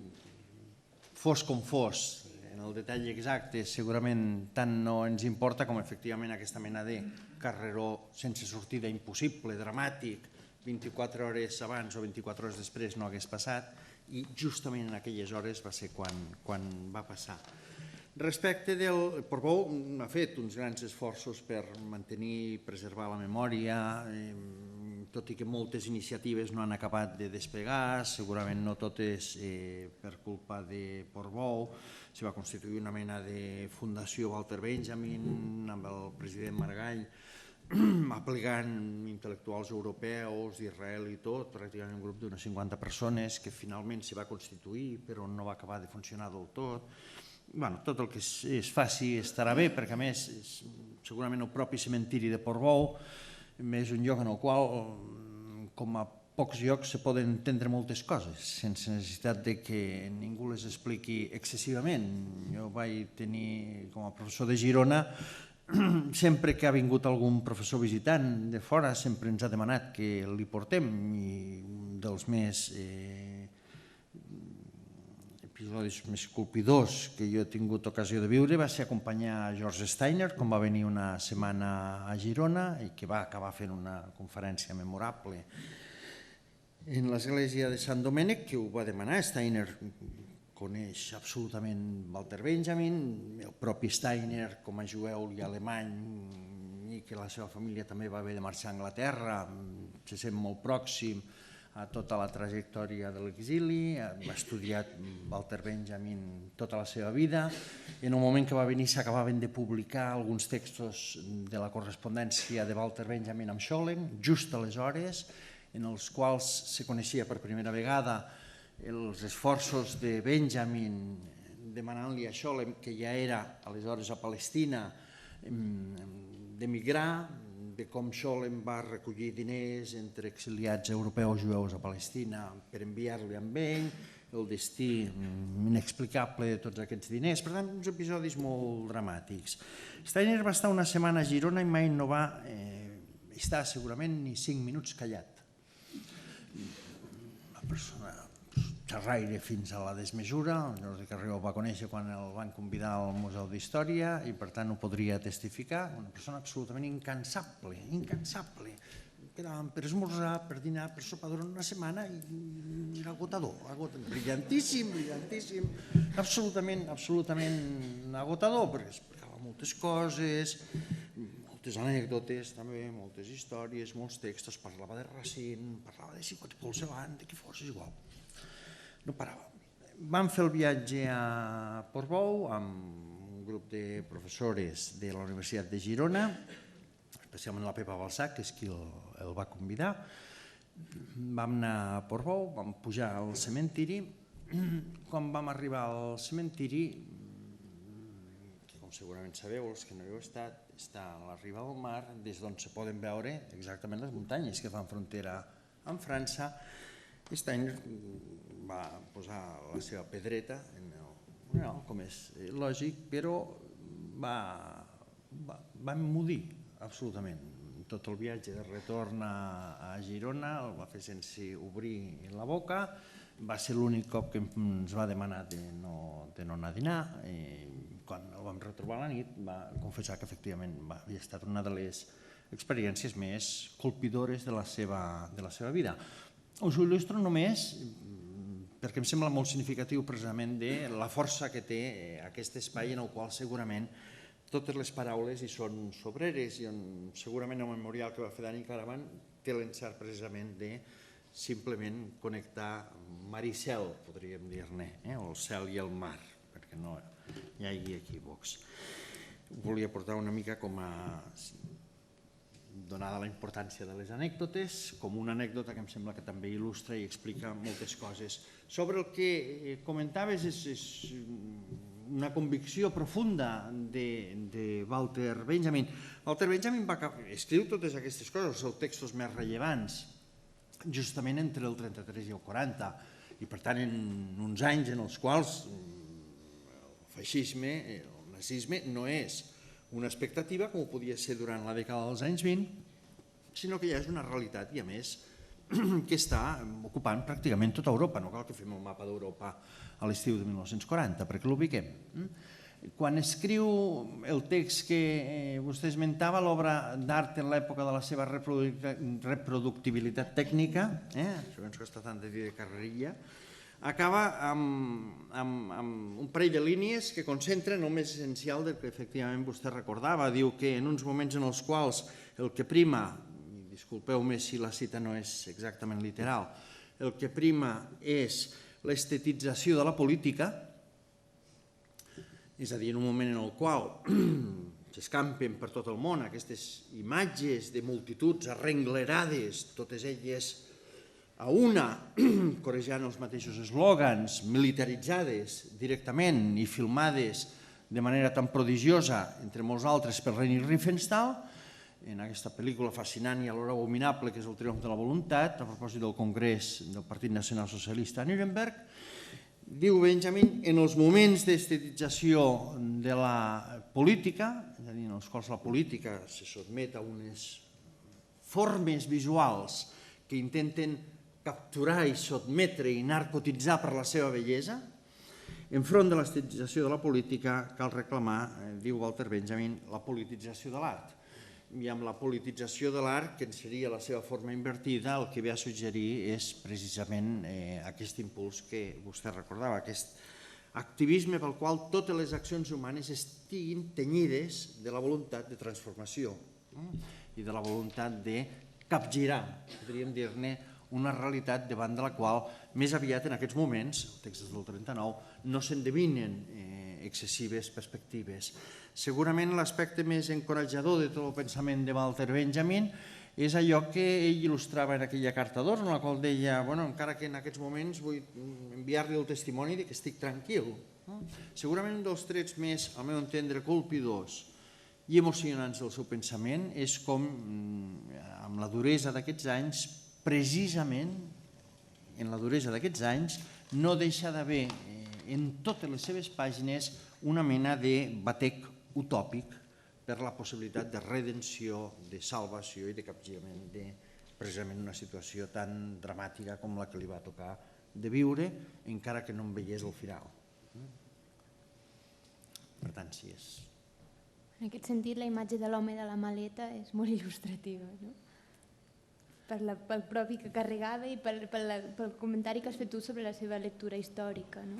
fos com fos, en el detall exacte segurament tant no ens importa com efectivament aquesta mena de carreró sense sortida impossible, dramàtic, 24 hores abans o 24 hores després no hagués passat i justament en aquelles hores va ser quan va passar. Respecte del... Portbou ha fet uns grans esforços per mantenir i preservar la memòria, tot i que moltes iniciatives no han acabat de despegar, segurament no totes per culpa de Portbou. S'hi va constituir una mena de fundació Walter Benjamin amb el president Maragall, aplegant intel·lectuals europeus, d'Israel i tot, pràcticament un grup d'unes 50 persones que finalment s'hi va constituir però no va acabar de funcionar del tot. Tot el que es faci estarà bé, perquè a més segurament el propi cementiri de Portbou és un lloc en el qual, com a pocs llocs, se poden entendre moltes coses sense necessitat que ningú les expliqui excessivament. Jo vaig tenir, com a professor de Girona, sempre que ha vingut algun professor visitant de fora, sempre ens ha demanat que li portem, i un dels més episodis més colpidors que jo he tingut ocasió de viure va ser acompanyar George Steiner, quan va venir una setmana a Girona i que va acabar fent una conferència memorable en l'església de Sant Domènec, que ho va demanar. Steiner coneix absolutament Walter Benjamin, el propi Steiner com a jueu i alemany, i que la seva família també va haver de marxar a Anglaterra, se sent molt pròxim a tota la trajectòria de l'exili, va estudiar Walter Benjamin tota la seva vida, i en un moment que va venir s'acabaven de publicar alguns textos de la correspondència de Walter Benjamin amb Scholem, just aleshores, en els quals se coneixia per primera vegada els esforços de Benjamin demanant-li a Scholem, que ja era aleshores a Palestina, d'emigrar, de com Scholem va recollir diners entre exiliats europeus jueus a Palestina per enviar-li amb ell, el destí inexplicable de tots aquests diners. Per tant, uns episodis molt dramàtics. Steiner va estar una setmana a Girona i mai no va estar segurament ni 5 minuts callat. Una persona xerraire fins a la desmesura. El Jordi Carrió va conèixer quan el van convidar al Museu d'Història i per tant ho podria testificar. Una persona absolutament incansable, incansable. Quedàvem per esmorzar, per dinar, per sopar durant una setmana i era agotador. Brillantíssim, brillantíssim, absolutament agotador, perquè explicava moltes coses, moltes anècdotes també, moltes històries, molts textos, parlava de Racine, parlava de Xicot i Polsevant, de qui fos, és igual. No parava. Vam fer el viatge a Portbou amb un grup de professores de la Universitat de Girona, especialment la Pepa Balsac, que és qui el va convidar. Vam anar a Portbou, vam pujar al cementiri. Quan vam arribar al cementiri, que com segurament sabeu, els que no hi heu estat, està a la riba del mar, des d'on se poden veure exactament les muntanyes que fan frontera amb França. Steiner va posar la seva pedreta en el mural, com és lògic, però va emmudir absolutament. Tot el viatge de retorn a Girona el va fer sense obrir la boca, va ser l'únic cop que ens va demanar de no anar a dinar, i quan el vam retrobar a la nit va confessar que efectivament havia estat una de les experiències més colpidores de la seva vida. Us ho il·lustro només perquè em sembla molt significatiu precisament de la força que té aquest espai en el qual segurament totes les paraules hi són sobreres i on segurament el memorial que va fer Dani Caravan té l'encert precisament de simplement connectar mar i cel, podríem dir-ne, o el cel i el mar, perquè no hi hagi equívocs. Volia portar una mica com a donada la importància de les anècdotes, com una anècdota que em sembla que també il·lustra i explica moltes coses. Sobre el que comentaves és una convicció profunda de Walter Benjamin. Walter Benjamin va escriure totes aquestes coses, els seus textos més rellevants, justament entre el 33 i el 40, i per tant en uns anys en els quals el feixisme, el nazisme no és una expectativa com ho podia ser durant la dècada dels anys 20, sinó que ja és una realitat i a més que està ocupant pràcticament tota Europa. No cal que fem el mapa d'Europa a l'estiu de 1940 perquè l'ubiquem. Quan escriu el text que vostè esmentava, l'obra d'art en l'època de la seva reproductibilitat tècnica, això ens costa tant de dir de carrerilla, acaba amb un parell de línies que concentren el més essencial del que efectivament vostè recordava. Diu que en uns moments en els quals el que prima, i disculpeu-me si la cita no és exactament literal, el que prima és l'estetització de la política, és a dir, en un moment en el qual s'escampen per tot el món aquestes imatges de multituds arrenglerades, totes elles a una, corejant els mateixos eslògans, militaritzades directament i filmades de manera tan prodigiosa, entre molts altres, per Leni Riefenstahl, en aquesta pel·lícula fascinant i alhora abominable que és El triomf de la voluntat, a propòsit del Congrés del Partit Nacional Socialista a Nuremberg. Diu Benjamin, en els moments d'estetització de la política, és a dir, en els quals la política se sotmet a unes formes visuals que intenten capturar i sotmetre i narcotitzar per la seva bellesa, enfront de l'estetització de la política cal reclamar, diu Walter Benjamin, la politització de l'art. I amb la politització de l'art, que seria la seva forma invertida, el que ve a suggerir és precisament aquest impuls que vostè recordava, aquest activisme pel qual totes les accions humanes estiguin tenyides de la voluntat de transformació i de la voluntat de capgirar, podríem dir-ne, una realitat davant de la qual més aviat en aquests moments, el text del 39, no s'endevinen excessives perspectives. Segurament l'aspecte més encoratjador de tot el pensament de Walter Benjamin és allò que ell il·lustrava en aquella carta d'or, en la qual deia, encara que en aquests moments vull enviar-li el testimoni que estic tranquil. Segurament un dels trets més, al meu entendre, colpidors i emocionants del seu pensament és com, amb la duresa d'aquests anys, precisament en la duresa d'aquests anys, no deixa d'haver en totes les seves pàgines una mena de batec utòpic per la possibilitat de redenció, de salvació i de capgirament de precisament una situació tan dramàtica com la que li va tocar de viure, encara que no en veiés el final. Per tant, sí és... En aquest sentit, la imatge de l'home de la maleta és molt il·lustrativa, no? Pel propi que carregava i pel comentari que has fet tu sobre la seva lectura històrica, no?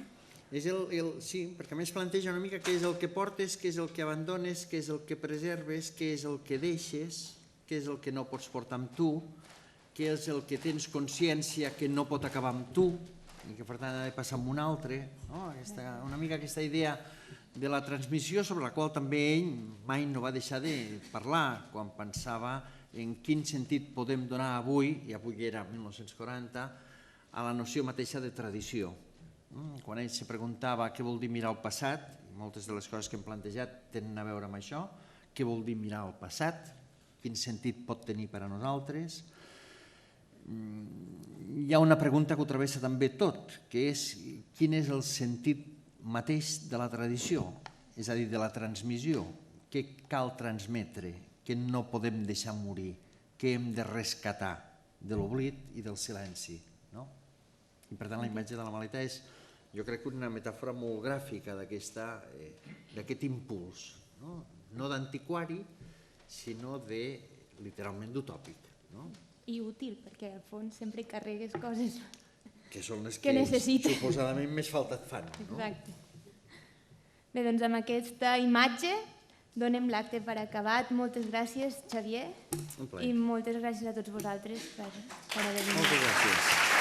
Sí, perquè a més planteja una mica què és el que portes, què és el que abandones, què és el que preserves, què és el que deixes, què és el que no pots portar amb tu, què és el que tens consciència que no pot acabar amb tu i que per tant ha de passar amb un altre. Una mica aquesta idea de la transmissió sobre la qual també ell mai no va deixar de parlar quan pensava en quin sentit podem donar avui, i avui era 1940, a la noció mateixa de tradició. Quan ell se preguntava què vol dir mirar el passat, moltes de les coses que hem plantejat tenen a veure amb això, què vol dir mirar el passat, quin sentit pot tenir per a nosaltres. Hi ha una pregunta que ho travessa també tot, que és quin és el sentit mateix de la tradició, és a dir, de la transmissió, què cal transmetre, què no podem deixar morir, què hem de rescatar de l'oblit i del silenci. I per tant la imatge de la maleta és, jo crec, una metàfora molt gràfica d'aquest impuls, no d'antiquari, sinó literalment d'utòpic. I útil, perquè al fons sempre hi carregues coses que són les que necessites. Suposadament més falta et fan. Exacte. Bé, doncs amb aquesta imatge donem l'acte per acabat. Moltes gràcies, Xavier, i moltes gràcies a tots vosaltres per haver vingut. Moltes gràcies.